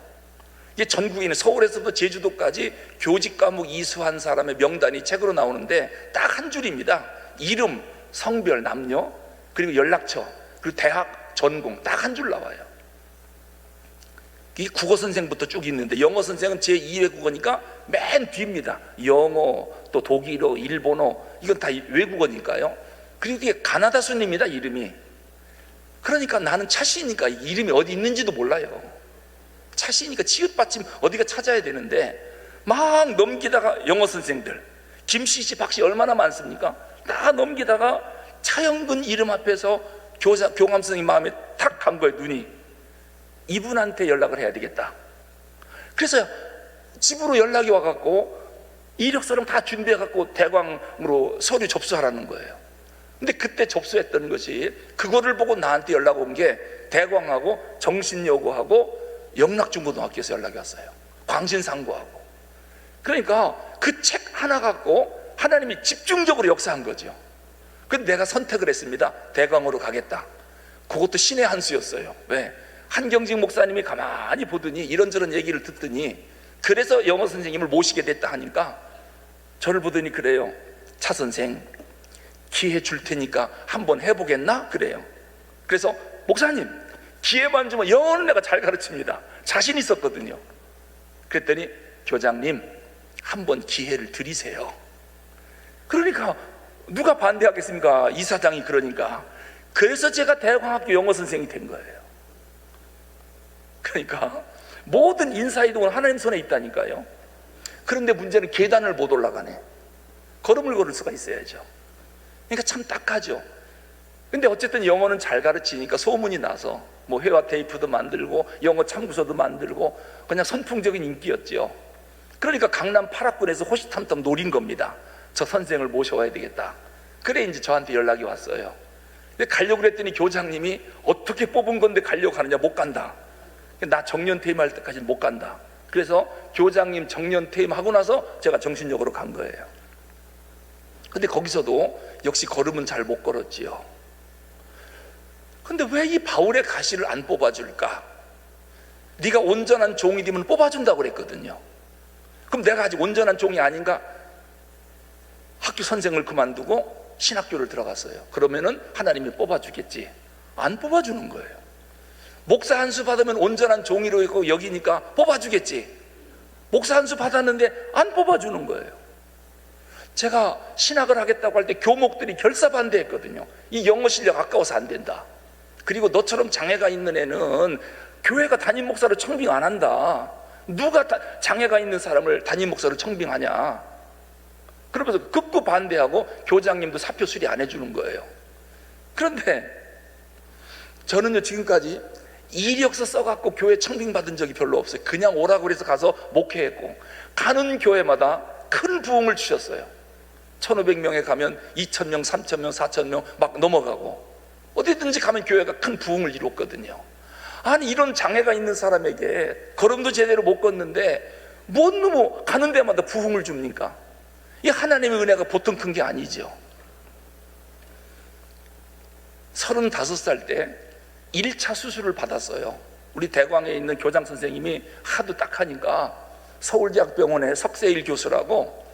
이게 전국에 있는 서울에서부터 제주도까지 교직 과목 이수한 사람의 명단이 책으로 나오는데 딱 한 줄입니다. 이름, 성별, 남녀, 그리고 연락처, 그리고 대학, 전공 딱 한 줄 나와요. 이 국어 선생부터 쭉 있는데 영어 선생은 제2 외국어니까 맨 뒤입니다. 영어, 또 독일어, 일본어, 이건 다 외국어니까요. 그리고 이게 가나다 순입니다, 이름이. 그러니까 나는 차시니까 이름이 어디 있는지도 몰라요. 차시니까 치읓받침 어디가 찾아야 되는데 막 넘기다가 영어 선생들 김씨 씨, 박씨 얼마나 많습니까? 다 넘기다가 차영근 이름 앞에서 교감 선생님 마음에 탁 간 거예요. 눈이. 이분한테 연락을 해야 되겠다. 그래서 집으로 연락이 와갖고 이력서랑 다 준비해갖고 대광으로 서류 접수하라는 거예요. 근데 그때 접수했던 것이 그거를 보고 나한테 연락 온 게 대광하고 정신여고하고 영락중고등학교에서 연락이 왔어요. 광신상고하고. 그러니까 그 책 하나 갖고 하나님이 집중적으로 역사한 거죠. 근데 내가 선택을 했습니다. 대광으로 가겠다. 그것도 신의 한 수였어요. 왜? 한경직 목사님이 가만히 보더니 이런저런 얘기를 듣더니 그래서 영어 선생님을 모시게 됐다 하니까 저를 보더니 그래요. 차 선생 기회 줄 테니까 한번 해보겠나? 그래요. 그래서 목사님 기회만 주면 영어는 내가 잘 가르칩니다. 자신 있었거든요. 그랬더니 교장님 한번 기회를 드리세요. 그러니까 누가 반대하겠습니까? 이사장이 그러니까. 그래서 제가 대광학교 영어 선생이 된 거예요. 그러니까 모든 인사이동은 하나님 손에 있다니까요. 그런데 문제는 계단을 못 올라가네. 걸음을 걸을 수가 있어야죠. 그러니까 참 딱하죠. 근데 어쨌든 영어는 잘 가르치니까 소문이 나서 뭐 회화 테이프도 만들고 영어 참고서도 만들고 그냥 선풍적인 인기였죠. 그러니까 강남 8학군에서 호시탐탐 노린 겁니다. 저 선생을 모셔와야 되겠다. 그래 이제 저한테 연락이 왔어요. 근데 가려고 그랬더니 교장님이 어떻게 뽑은 건데 가려고 하느냐. 못 간다. 나 정년 퇴임할 때까지는 못 간다. 그래서 교장님 정년 퇴임하고 나서 제가 정신력으로 간 거예요. 근데 거기서도 역시 걸음은 잘 못 걸었지요. 근데 왜 이 바울의 가시를 안 뽑아줄까? 네가 온전한 종이 되면 뽑아준다고 그랬거든요. 그럼 내가 아직 온전한 종이 아닌가? 학교 선생을 그만두고 신학교를 들어갔어요. 그러면은 하나님이 뽑아주겠지. 안 뽑아주는 거예요. 목사 한 수 받으면 온전한 종이로 있고 여기니까 뽑아주겠지. 목사 한 수 받았는데 안 뽑아주는 거예요. 제가 신학을 하겠다고 할 때 교목들이 결사반대했거든요. 이 영어 실력 아까워서 안 된다. 그리고 너처럼 장애가 있는 애는 교회가 담임 목사를 청빙 안 한다. 누가 장애가 있는 사람을 담임 목사로 청빙하냐. 그러면서 극구 반대하고 교장님도 사표 수리 안 해주는 거예요. 그런데 저는요 지금까지 이력서 써갖고 교회 청빙받은 적이 별로 없어요. 그냥 오라고 그래서 가서 목회했고 가는 교회마다 큰 부흥을 주셨어요. 1500명에 가면 2000명, 3000명, 4000명 막 넘어가고 어디든지 가면 교회가 큰 부흥을 이뤘거든요. 아니 이런 장애가 있는 사람에게 걸음도 제대로 못 걷는데 뭔 놈의 가는 데마다 부흥을 줍니까? 이 하나님의 은혜가 보통 큰 게 아니죠. 35살 때 1차 수술을 받았어요. 우리 대광에 있는 교장 선생님이 하도 딱하니까 서울대학병원의 석세일 교수라고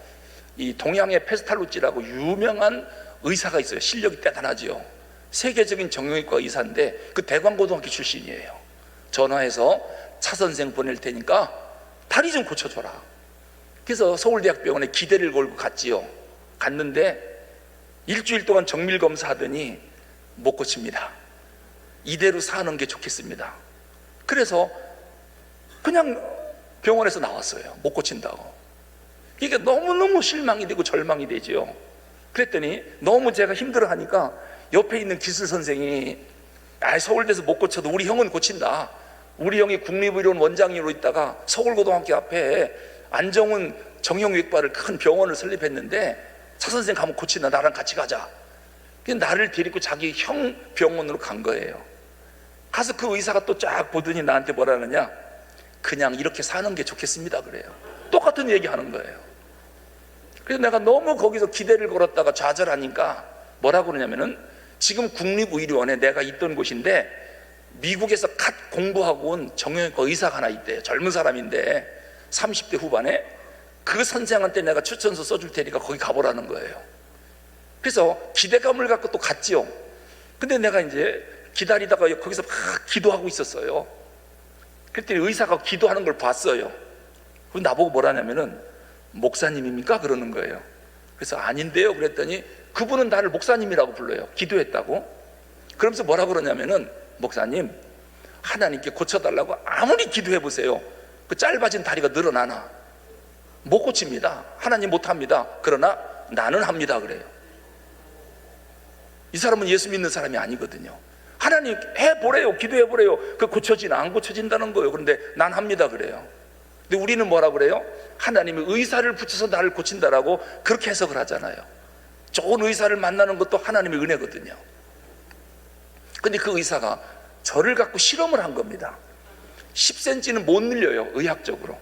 이 동양의 페스탈루치라고 유명한 의사가 있어요. 실력이 대단하지요. 세계적인 정형외과 의사인데 그 대광고등학교 출신이에요. 전화해서 차 선생 보낼 테니까 다리 좀 고쳐줘라. 그래서 서울대학병원에 기대를 걸고 갔지요. 갔는데 일주일 동안 정밀 검사하더니 못 고칩니다. 이대로 사는 게 좋겠습니다. 그래서 그냥 병원에서 나왔어요. 못 고친다고. 이게 너무너무 실망이 되고 절망이 되죠. 그랬더니 너무 제가 힘들어하니까 옆에 있는 기술 선생이 서울대에서 못 고쳐도 우리 형은 고친다. 우리 형이 국립의료원 원장으로 있다가 서울고등학교 앞에 안정훈 정형외과를 큰 병원을 설립했는데 차 선생 가면 고친다. 나랑 같이 가자. 그래서 나를 데리고 자기 형 병원으로 간 거예요. 가서 그 의사가 또 쫙 보더니 나한테 뭐라 하느냐, 그냥 이렇게 사는 게 좋겠습니다 그래요. 똑같은 얘기 하는 거예요. 그래서 내가 너무 거기서 기대를 걸었다가 좌절하니까 뭐라고 그러냐면은, 지금 국립의료원에 내가 있던 곳인데 미국에서 갓 공부하고 온 정형외과 의사가 하나 있대요. 젊은 사람인데 30대 후반에. 그 선생한테 내가 추천서 써줄 테니까 거기 가보라는 거예요. 그래서 기대감을 갖고 또 갔지요. 근데 내가 이제 기다리다가 거기서 막 기도하고 있었어요. 그랬더니 의사가 기도하는 걸 봤어요. 그리고 나보고 뭐라냐면은, 목사님입니까? 그러는 거예요. 그래서 아닌데요 그랬더니, 그분은 나를 목사님이라고 불러요. 기도했다고. 그러면서 뭐라 그러냐면은, 목사님, 하나님께 고쳐달라고 아무리 기도해 보세요, 그 짧아진 다리가 늘어나나 못 고칩니다. 하나님 못합니다. 그러나 나는 합니다 그래요. 이 사람은 예수 믿는 사람이 아니거든요. 하나님 해보래요, 기도해보래요. 그 고쳐지나 안 고쳐진다는 거예요. 그런데 난 합니다 그래요. 근데 우리는 뭐라 그래요? 하나님이 의사를 붙여서 나를 고친다라고 그렇게 해석을 하잖아요. 좋은 의사를 만나는 것도 하나님의 은혜거든요. 근데 그 의사가 저를 갖고 실험을 한 겁니다. 10cm는 못 늘려요 의학적으로.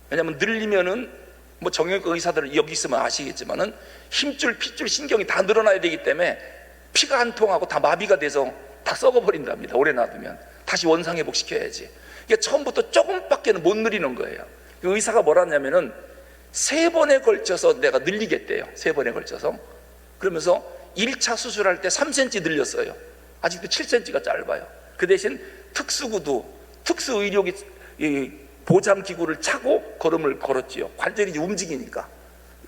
왜냐하면 늘리면은 뭐 정형외과 의사들 여기 있으면 아시겠지만은 힘줄 핏줄 신경이 다 늘어나야 되기 때문에 피가 안 통하고 다 마비가 돼서 다 썩어버린답니다. 오래 놔두면 다시 원상회복시켜야지. 이게 처음부터 조금밖에는 못 늘리는 거예요. 의사가 뭐라 하냐면은 3번에 걸쳐서 내가 늘리겠대요. 3번에 걸쳐서. 그러면서 1차 수술할 때 3cm 늘렸어요. 아직도 7cm가 짧아요. 그 대신 특수구두, 특수의료기 보장기구를 차고 걸음을 걸었지요. 관절이 움직이니까,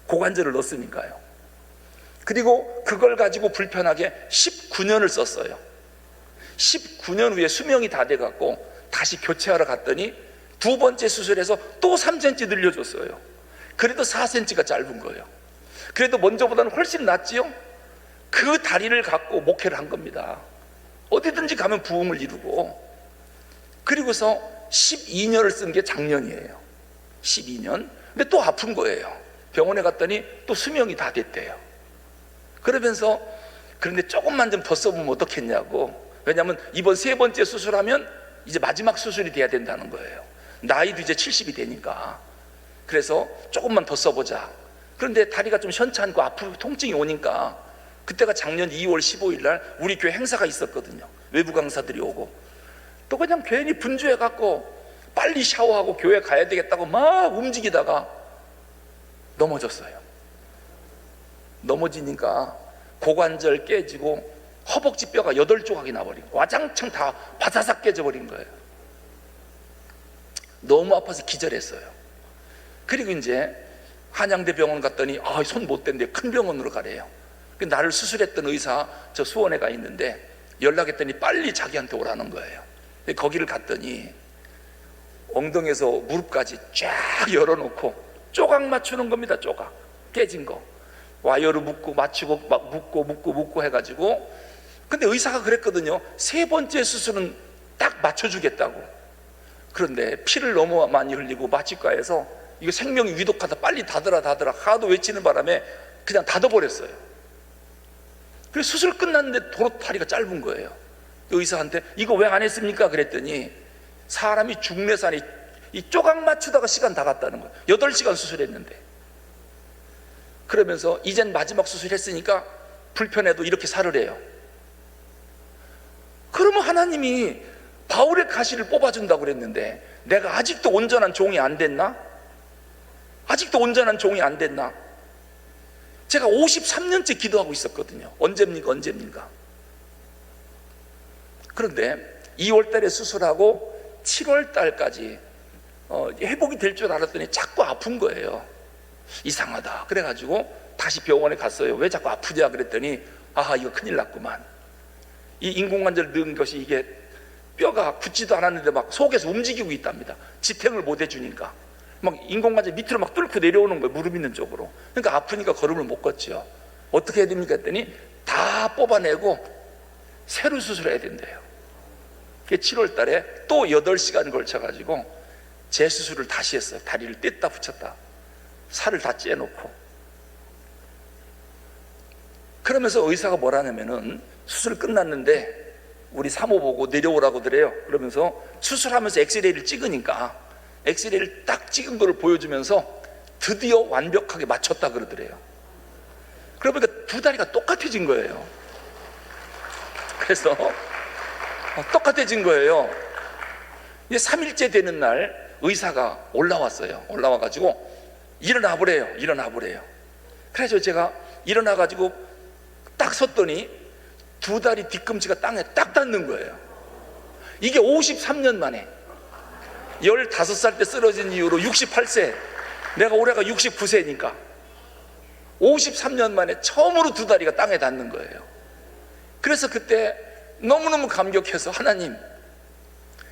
고관절을 넣었으니까요. 그리고 그걸 가지고 불편하게 19년을 썼어요. 19년 후에 수명이 다 돼갖고 다시 교체하러 갔더니 두 번째 수술해서 또 3cm 늘려줬어요. 그래도 4cm가 짧은 거예요. 그래도 먼저보다는 훨씬 낫지요. 그 다리를 갖고 목회를 한 겁니다. 어디든지 가면 부흥을 이루고. 그리고서 12년을 쓴 게 작년이에요. 12년. 근데 또 아픈 거예요. 병원에 갔더니 또 수명이 다 됐대요. 그러면서, 그런데 조금만 좀 더 써보면 어떻겠냐고. 왜냐하면 이번 3번째 수술하면 이제 마지막 수술이 돼야 된다는 거예요. 나이도 이제 70이 되니까. 그래서 조금만 더 써보자. 그런데 다리가 좀 현찮고 아프고 통증이 오니까, 그때가 작년 2월 15일 날 우리 교회 행사가 있었거든요. 외부 강사들이 오고. 또 그냥 괜히 분주해갖고 빨리 샤워하고 교회 가야 되겠다고 막 움직이다가 넘어졌어요. 넘어지니까 고관절 깨지고 허벅지 뼈가 8조각이 나버린 거예요. 와장창 다 바사삭 깨져버린 거예요. 너무 아파서 기절했어요. 그리고 이제 한양대 병원 갔더니 손 못 댄대, 큰 병원으로 가래요. 나를 수술했던 의사 저 수원에 가 있는데 연락했더니 빨리 자기한테 오라는 거예요. 거기를 갔더니 엉덩이에서 무릎까지 쫙 열어놓고 조각 맞추는 겁니다. 조각 깨진 거 와이어로 묶고 맞추고 묶고 해가지고. 근데 의사가 그랬거든요. 3번째 수술은 딱 맞춰주겠다고. 그런데 피를 너무 많이 흘리고 마취과에서 이거 생명이 위독하다, 빨리 닫으라 하도 외치는 바람에 그냥 닫아버렸어요. 그래서 수술 끝났는데 도로 다리가 짧은 거예요. 의사한테 이거 왜 안 했습니까? 그랬더니 사람이 중내산이 이 조각 맞추다가 시간 다 갔다는 거예요. 8시간 수술했는데. 그러면서 이젠 마지막 수술했으니까 불편해도 이렇게 살으래요. 그러면 하나님이 바울의 가시를 뽑아준다고 그랬는데 내가 아직도 온전한 종이 안 됐나? 아직도 온전한 종이 안 됐나? 제가 53년째 기도하고 있었거든요. 언제입니까? 그런데 2월 달에 수술하고 7월 달까지 회복이 될 줄 알았더니 자꾸 아픈 거예요. 이상하다. 그래가지고 다시 병원에 갔어요. 왜 자꾸 아프냐 그랬더니 아하, 이거 큰일 났구만. 이 인공관절 넣은 것이 이게 뼈가 굳지도 않았는데 막 속에서 움직이고 있답니다. 지탱을 못 해주니까 막 인공관절 밑으로 막 뚫고 내려오는 거예요. 무릎 있는 쪽으로. 그러니까 아프니까 걸음을 못 걷죠. 어떻게 해야 됩니까 했더니 다 뽑아내고 새로 수술해야 된대요. 7월 달에 또 8시간 걸쳐가지고 재수술을 다시 했어요. 다리를 뗐다 붙였다. 살을 다 째놓고. 그러면서 의사가 뭐라냐면은 수술 끝났는데 우리 사모 보고 내려오라고 그래요. 그러면서 수술하면서 엑스레이를 찍으니까 엑스레이를 딱 찍은 걸 보여주면서 드디어 완벽하게 맞췄다 그러더래요. 그러니까 두 다리가 똑같아진 거예요. 그래서 똑같아진 거예요. 이제 3일째 되는 날 의사가 올라왔어요. 올라와가지고 일어나 보래요. 그래서 제가 일어나가지고 딱 섰더니 두 다리 뒤꿈치가 땅에 딱 닿는 거예요. 이게 53년 만에 15살 때 쓰러진 이후로 68세, 내가 올해가 69세니까 53년 만에 처음으로 두 다리가 땅에 닿는 거예요. 그래서 그때 너무너무 감격해서 하나님,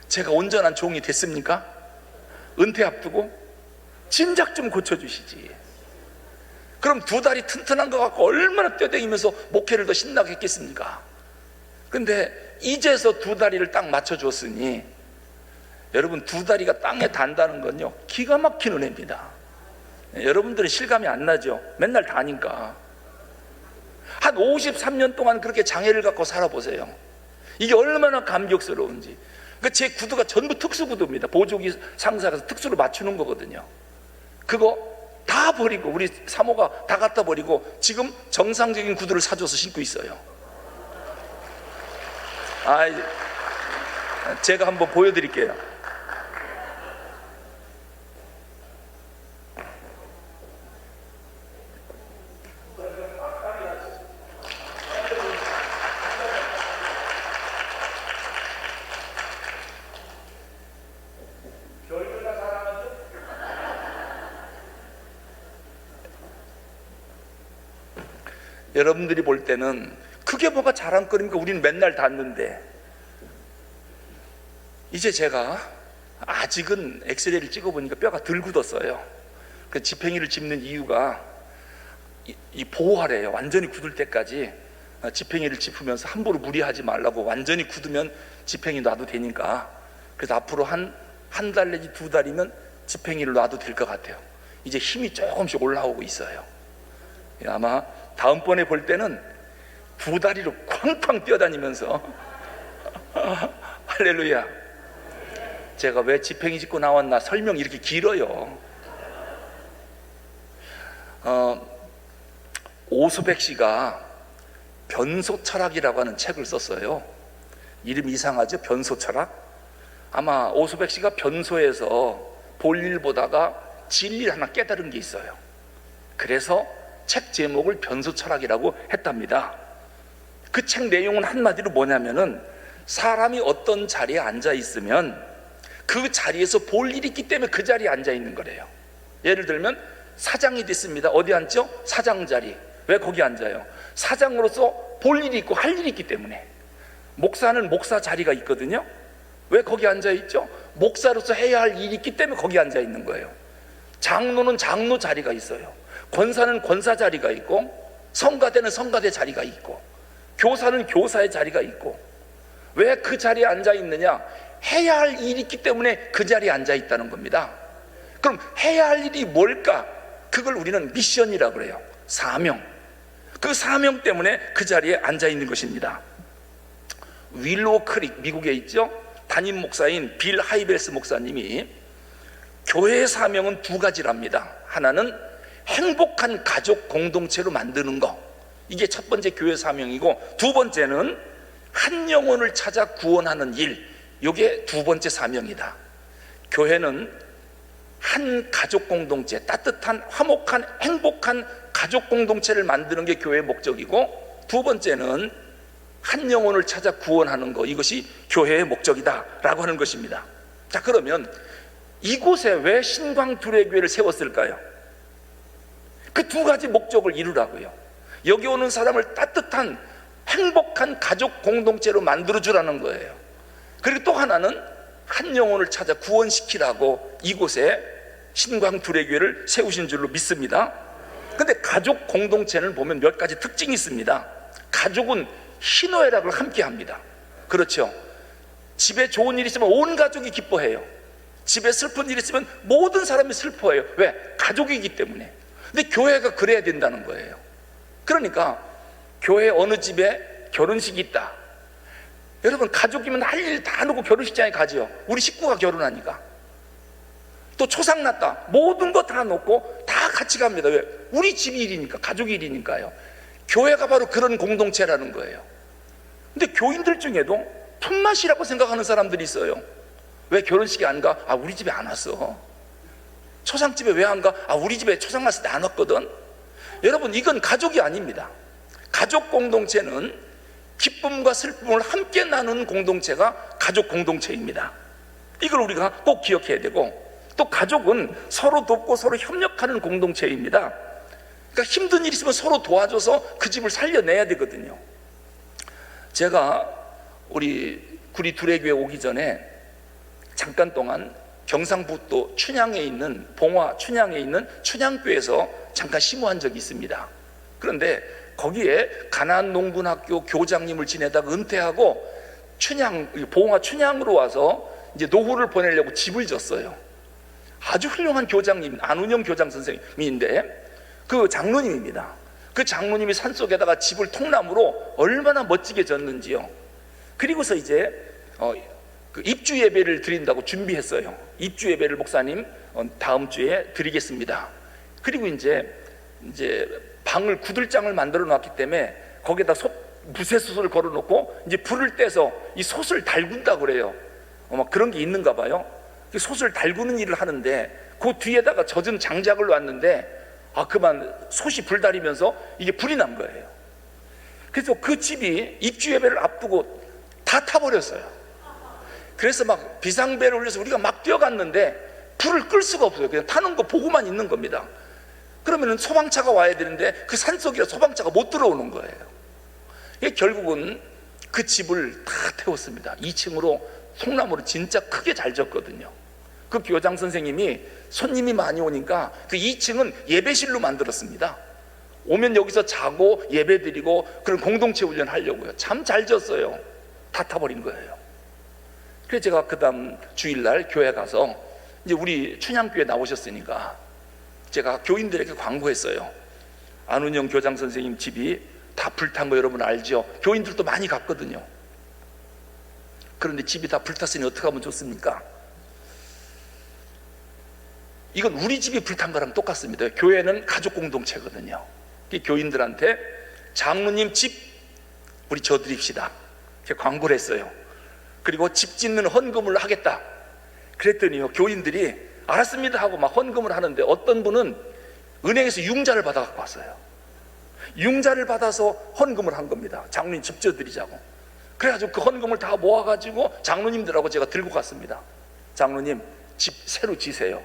제가 온전한 종이 됐습니까? 은퇴 앞두고 진작 좀 고쳐주시지. 그럼 두 다리 튼튼한 거 갖고 얼마나 뛰어다니면서 목회를 더 신나게 했겠습니까? 근데 이제서 두 다리를 딱 맞춰줬으니 여러분, 두 다리가 땅에 닿는다는 건요 기가 막히는 애입니다. 여러분들은 실감이 안 나죠? 맨날 다니까. 한 53년 동안 그렇게 장애를 갖고 살아보세요. 이게 얼마나 감격스러운지. 그러니까 제 구두가 전부 특수 구두입니다. 보조기 상사가서 특수로 맞추는 거거든요. 그거 다 버리고 우리 사모가 다 갖다 버리고 지금 정상적인 구두를 사줘서 신고 있어요. 제가 한번 보여드릴게요. 여러분들이 볼 때는 그게 뭐가 자랑거리입니까? 우리는 맨날 닿는데. 이제 제가 아직은 엑스레이를 찍어보니까 뼈가 덜 굳었어요. 그 지팽이를 짚는 이유가 이 보호하래요. 완전히 굳을 때까지 지팽이를 짚으면서 함부로 무리하지 말라고. 완전히 굳으면 지팽이 놔도 되니까. 그래서 앞으로 한 달 내지 두 달이면 지팽이를 놔도 될 것 같아요. 이제 힘이 조금씩 올라오고 있어요. 아마 다음번에 볼 때는 두 다리로 쾅쾅 뛰어다니면서 할렐루야. 제가 왜 지팽이 짚고 나왔나 설명이 이렇게 길어요. 오수백 씨가 변소철학이라고 하는 책을 썼어요. 이름이 이상하죠? 변소철학. 아마 오수백 씨가 변소에서 볼일 보다가 진리를 하나 깨달은 게 있어요. 그래서 책 제목을 변소철학이라고 했답니다. 그 책 내용은 한마디로 뭐냐면은 사람이 어떤 자리에 앉아 있으면 그 자리에서 볼 일이 있기 때문에 그 자리에 앉아 있는 거래요. 예를 들면 사장이 됐습니다. 어디 앉죠? 사장 자리. 왜 거기 앉아요? 사장으로서 볼 일이 있고 할 일이 있기 때문에. 목사는 목사 자리가 있거든요. 왜 거기 앉아 있죠? 목사로서 해야 할 일이 있기 때문에 거기 앉아 있는 거예요. 장로는 장로 자리가 있어요. 권사는 권사 자리가 있고, 성가대는 성가대 자리가 있고, 교사는 교사의 자리가 있고. 왜 그 자리에 앉아 있느냐? 해야 할 일이 있기 때문에 그 자리에 앉아 있다는 겁니다. 그럼 해야 할 일이 뭘까? 그걸 우리는 미션이라고 그래요. 사명. 그 사명 때문에 그 자리에 앉아 있는 것입니다. 윌로우 크릭, 미국에 있죠? 담임 목사인 빌 하이벨스 목사님이 교회의 사명은 두 가지랍니다. 하나는 행복한 가족 공동체로 만드는 거, 이게 첫 번째 교회 사명이고, 두 번째는 한 영혼을 찾아 구원하는 일, 이게 두 번째 사명이다. 교회는 한 가족 공동체, 따뜻한 화목한 행복한 가족 공동체를 만드는 게 교회의 목적이고, 두 번째는 한 영혼을 찾아 구원하는 것, 이것이 교회의 목적이다 라고 하는 것입니다. 자, 그러면 이곳에 왜 신광두레교회를 세웠을까요? 그 두 가지 목적을 이루라고요. 여기 오는 사람을 따뜻한 행복한 가족 공동체로 만들어주라는 거예요. 그리고 또 하나는 한 영혼을 찾아 구원시키라고 이곳에 신광두레교회를 세우신 줄로 믿습니다. 근데 가족 공동체는 보면 몇 가지 특징이 있습니다. 가족은 희노애락을 함께 합니다. 그렇죠? 집에 좋은 일이 있으면 온 가족이 기뻐해요. 집에 슬픈 일이 있으면 모든 사람이 슬퍼해요. 왜? 가족이기 때문에. 근데 교회가 그래야 된다는 거예요. 그러니까 교회 어느 집에 결혼식이 있다, 여러분 가족이면 할 일 다 놓고 결혼식장에 가지요. 우리 식구가 결혼하니까. 또 초상 났다, 모든 거 다 놓고 다 같이 갑니다. 왜? 우리 집 일이니까, 가족 일이니까요. 교회가 바로 그런 공동체라는 거예요. 근데 교인들 중에도 품맛이라고 생각하는 사람들이 있어요. 왜 결혼식에 안 가? 아, 우리 집에 안 왔어. 초상집에 왜 안 가? 아, 우리 집에 초상 났을 때 안 왔거든. 여러분, 이건 가족이 아닙니다. 가족 공동체는 기쁨과 슬픔을 함께 나누는 공동체가 가족 공동체입니다. 이걸 우리가 꼭 기억해야 되고, 또 가족은 서로 돕고 서로 협력하는 공동체입니다. 그러니까 힘든 일 있으면 서로 도와줘서 그 집을 살려내야 되거든요. 제가 우리 구리 두레교회 오기 전에 잠깐 동안 경상북도 춘향에 있는, 봉화 춘향에 있는 춘향교에서 잠깐 심호한 적이 있습니다. 그런데 거기에 가난농군학교 교장님을 지내다가 은퇴하고 봉화 춘향으로 와서 이제 노후를 보내려고 집을 졌어요. 아주 훌륭한 교장님, 안운영 교장 선생님인데 그 장로님입니다. 그 장로님이 산속에다가 집을 통나무로 얼마나 멋지게 졌는지요. 그리고서 이제 그 입주 예배를 드린다고 준비했어요. 입주 예배를 목사님 다음 주에 드리겠습니다. 그리고 이제 방을 구들장을 만들어 놨기 때문에 거기에다 무쇠솥을 걸어 놓고 이제 불을 떼서 이 솥을 달군다 그래요. 막 그런 게 있는가 봐요. 솥을 달구는 일을 하는데 그 뒤에다가 젖은 장작을 놨는데 그만 솥이 불달이면서 이게 불이 난 거예요. 그래서 그 집이 입주 예배를 앞두고 다 타버렸어요. 그래서 막 비상벨을 울려서 우리가 막 뛰어갔는데 불을 끌 수가 없어요. 그냥 타는 거 보고만 있는 겁니다. 그러면 소방차가 와야 되는데 그 산속이라 소방차가 못 들어오는 거예요. 결국은 그 집을 다 태웠습니다. 2층으로 통나무를 진짜 크게 잘 졌거든요. 그 교장 선생님이 손님이 많이 오니까 그 2층은 예배실로 만들었습니다. 오면 여기서 자고 예배 드리고 그런 공동체 훈련하려고요. 참 잘 졌어요. 다 타버린 거예요. 그래서 제가 그 다음 주일날 교회 가서 이제 우리 춘향교회 나오셨으니까 제가 교인들에게 광고했어요. 안운영 교장 선생님 집이 다 불탄 거 여러분 알죠? 교인들도 많이 갔거든요. 그런데 집이 다 불탔으니 어떻게 하면 좋습니까? 이건 우리 집이 불탄 거랑 똑같습니다. 교회는 가족 공동체거든요. 교인들한테 장로님 집 우리 져드립시다, 이렇게 광고를 했어요. 그리고 집 짓는 헌금을 하겠다 그랬더니요, 교인들이 알았습니다 하고 막 헌금을 하는데 어떤 분은 은행에서 융자를 받아 갖고 왔어요. 융자를 받아서 헌금을 한 겁니다. 장로님 집 져드리자고. 그래가지고 그 헌금을 다 모아가지고 장로님들하고 제가 들고 갔습니다. 장로님 집 새로 지세요.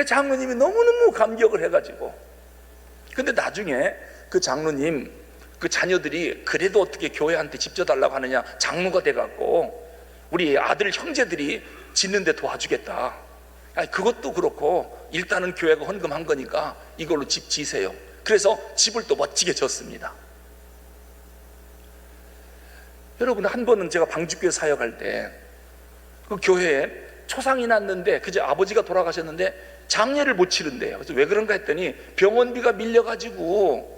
장로님이 너무너무 감격을 해가지고, 근데 나중에 그 장로님 그 자녀들이 그래도 어떻게 교회한테 집 져달라고 하느냐, 장로가 돼갖고 우리 아들 형제들이 짓는데 도와주겠다. 그것도 그렇고 일단은 교회가 헌금한 거니까 이걸로 집 지세요. 그래서 집을 또 멋지게 졌습니다. 여러분, 한 번은 제가 방주교회 사역할 때 그 교회에 초상이 났는데 그제 아버지가 돌아가셨는데 장례를 못 치른대요. 그래서 왜 그런가 했더니 병원비가 밀려가지고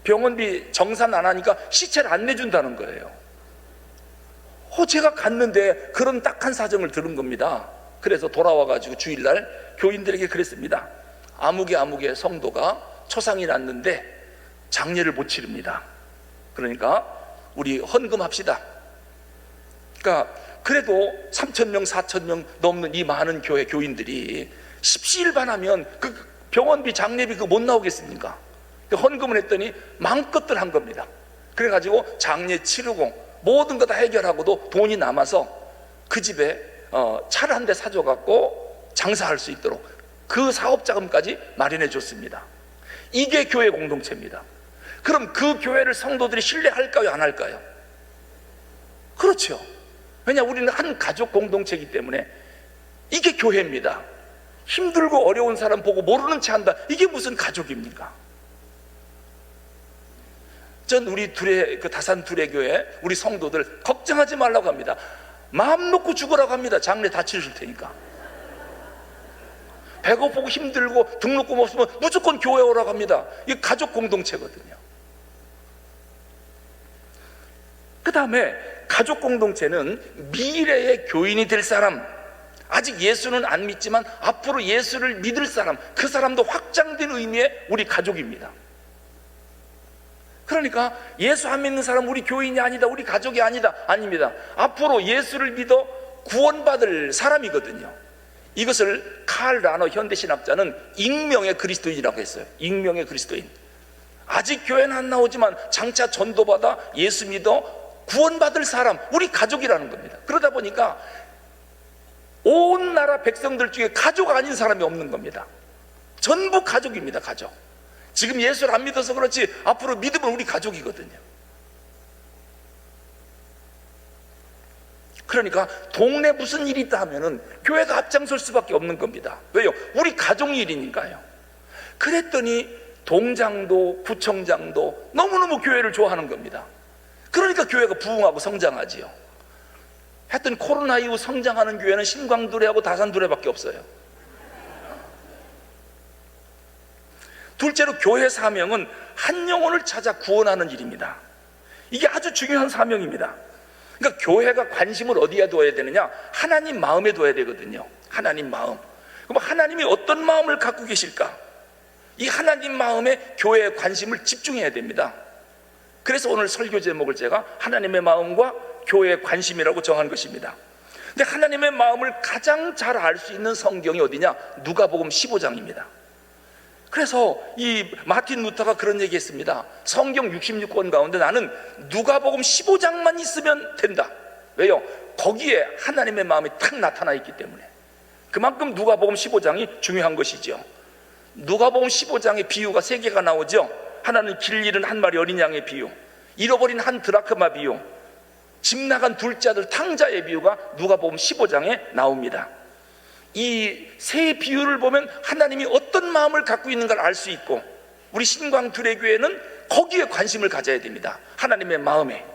병원비 정산 안 하니까 시체를 안 내준다는 거예요. 제가 갔는데 그런 딱한 사정을 들은 겁니다. 그래서 돌아와가지고 주일날 교인들에게 그랬습니다. 아무개 성도가 초상이 났는데 장례를 못 치릅니다. 그러니까 우리 헌금합시다. 그러니까 그래도 3,000명, 4,000명 넘는 이 많은 교회 교인들이 십시일반하면 그 병원비, 장례비 그거 못 나오겠습니까? 헌금을 했더니 마음껏들 한 겁니다. 그래가지고 장례 치르고 모든 거 다 해결하고도 돈이 남아서 그 집에 차를 한 대 사줘갖고 장사할 수 있도록 그 사업자금까지 마련해 줬습니다. 이게 교회 공동체입니다. 그럼 그 교회를 성도들이 신뢰할까요, 안 할까요? 그렇죠. 왜냐, 우리는 한 가족 공동체이기 때문에. 이게 교회입니다. 힘들고 어려운 사람 보고 모르는 체 한다. 이게 무슨 가족입니까? 전 우리 그 다산 두레교회 우리 성도들 걱정하지 말라고 합니다. 마음 놓고 죽으라고 합니다. 장례 다 치르실 테니까. 배고프고 힘들고 등록금 없으면 무조건 교회 오라고 합니다. 이게 가족 공동체거든요. 그 다음에 가족 공동체는 미래의 교인이 될 사람, 아직 예수는 안 믿지만 앞으로 예수를 믿을 사람, 그 사람도 확장된 의미의 우리 가족입니다. 그러니까 예수 안 믿는 사람 우리 교인이 아니다, 우리 가족이 아니다, 아닙니다. 앞으로 예수를 믿어 구원받을 사람이거든요. 이것을 칼 라너 현대신학자는 익명의 그리스도인이라고 했어요. 익명의 그리스도인. 아직 교회는 안 나오지만 장차 전도받아 예수 믿어 구원받을 사람, 우리 가족이라는 겁니다. 그러다 보니까 온 나라 백성들 중에 가족 아닌 사람이 없는 겁니다. 전부 가족입니다. 가족. 지금 예수를 안 믿어서 그렇지 앞으로 믿으면 우리 가족이거든요. 그러니까 동네 무슨 일이 있다 하면은 교회가 앞장설 수밖에 없는 겁니다. 왜요? 우리 가족 일이니까요. 그랬더니 동장도 구청장도 너무너무 교회를 좋아하는 겁니다. 그러니까 교회가 부흥하고 성장하지요. 하여튼 코로나 이후 성장하는 교회는 신광두레하고 다산두레밖에 없어요. 둘째로 교회 사명은 한 영혼을 찾아 구원하는 일입니다. 이게 아주 중요한 사명입니다. 그러니까 교회가 관심을 어디에 둬야 되느냐? 하나님 마음에 둬야 되거든요. 하나님 마음. 그럼 하나님이 어떤 마음을 갖고 계실까? 이 하나님 마음에 교회의 관심을 집중해야 됩니다. 그래서 오늘 설교 제목을 제가 하나님의 마음과 교회의 관심이라고 정한 것입니다. 근데 하나님의 마음을 가장 잘 알 수 있는 성경이 어디냐? 누가복음 15장입니다. 그래서 이 마틴 루터가 그런 얘기했습니다. 성경 66권 가운데 나는 누가복음 15장만 있으면 된다. 왜요? 거기에 하나님의 마음이 탁 나타나 있기 때문에. 그만큼 누가복음 15장이 중요한 것이죠. 누가복음 15장의 비유가 3개가 나오죠. 하나는 길 잃은 한 마리 어린 양의 비유, 잃어버린 한 드라크마 비유, 집 나간 둘째 아들 탕자의 비유가 누가복음 15장에 나옵니다. 이 세 비유를 보면 하나님이 어떤 마음을 갖고 있는가를 알 수 있고, 우리 신광두레교회는 거기에 관심을 가져야 됩니다. 하나님의 마음에.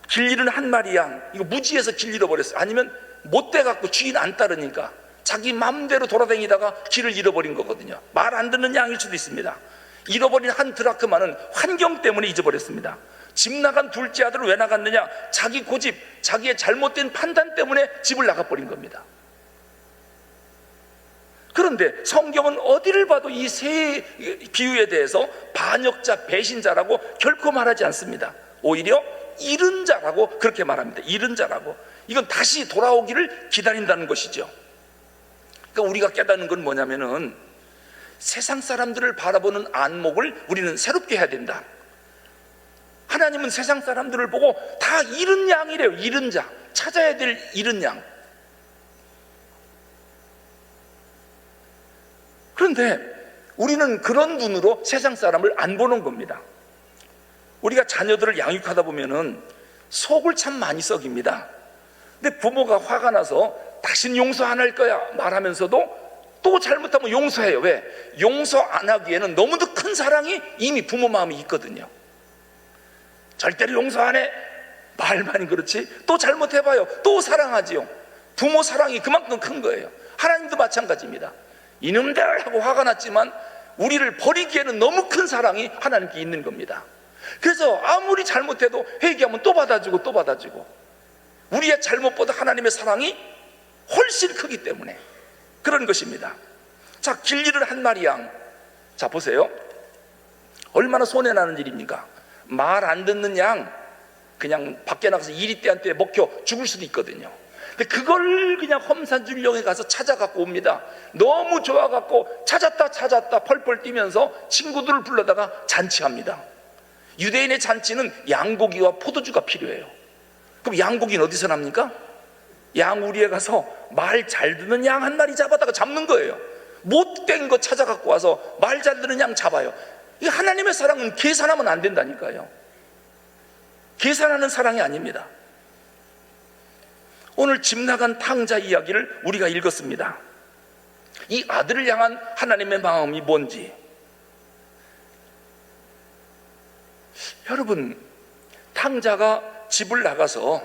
길 잃은 한 마리 양, 이거 무지해서 길 잃어버렸어요. 아니면 못돼 갖고 주인 안 따르니까 자기 마음대로 돌아다니다가 길을 잃어버린 거거든요. 말 안 듣는 양일 수도 있습니다. 잃어버린 한 드라크마는 환경 때문에 잊어버렸습니다. 집 나간 둘째 아들은 왜 나갔느냐? 자기 고집, 자기의 잘못된 판단 때문에 집을 나가버린 겁니다. 그런데 성경은 어디를 봐도 이 세 비유에 대해서 반역자, 배신자라고 결코 말하지 않습니다. 오히려 잃은 자라고 그렇게 말합니다. 잃은 자라고. 이건 다시 돌아오기를 기다린다는 것이죠. 그러니까 우리가 깨닫는 건 뭐냐면은 세상 사람들을 바라보는 안목을 우리는 새롭게 해야 된다. 하나님은 세상 사람들을 보고 다 잃은 양이래요. 잃은 자, 찾아야 될 잃은 양. 그런데 우리는 그런 눈으로 세상 사람을 안 보는 겁니다. 우리가 자녀들을 양육하다 보면은 속을 참 많이 썩입니다. 근데 부모가 화가 나서 다신 용서 안 할 거야 말하면서도 또 잘못하면 용서해요. 왜? 용서 안 하기에는 너무도 큰 사랑이 이미 부모 마음이 있거든요. 절대로 용서 안 해 말만이 그렇지 또 잘못해봐요 또 사랑하지요. 부모 사랑이 그만큼 큰 거예요. 하나님도 마찬가지입니다. 이놈들 하고 화가 났지만 우리를 버리기에는 너무 큰 사랑이 하나님께 있는 겁니다. 그래서 아무리 잘못해도 회개하면 또 받아주고 또 받아주고, 우리의 잘못보다 하나님의 사랑이 훨씬 크기 때문에 그런 것입니다. 자, 길 잃은 한 마리 양. 자, 보세요. 얼마나 손해나는 일입니까? 말 안 듣는 양, 그냥 밖에 나가서 이리떼한테 먹혀 죽을 수도 있거든요. 근데 그걸 그냥 험산줄령에 가서 찾아갖고 옵니다. 너무 좋아갖고 찾았다 펄펄 뛰면서 친구들을 불러다가 잔치합니다. 유대인의 잔치는 양고기와 포도주가 필요해요. 그럼 양고기는 어디서 납니까? 양우리에 가서 말 잘 듣는 양 한 마리 잡아다가 잡는 거예요. 못된 거 찾아갖고 와서 말 잘 듣는 양 잡아요. 이 하나님의 사랑은 계산하면 안 된다니까요. 계산하는 사랑이 아닙니다. 오늘 집 나간 탕자 이야기를 우리가 읽었습니다. 이 아들을 향한 하나님의 마음이 뭔지, 여러분, 탕자가 집을 나가서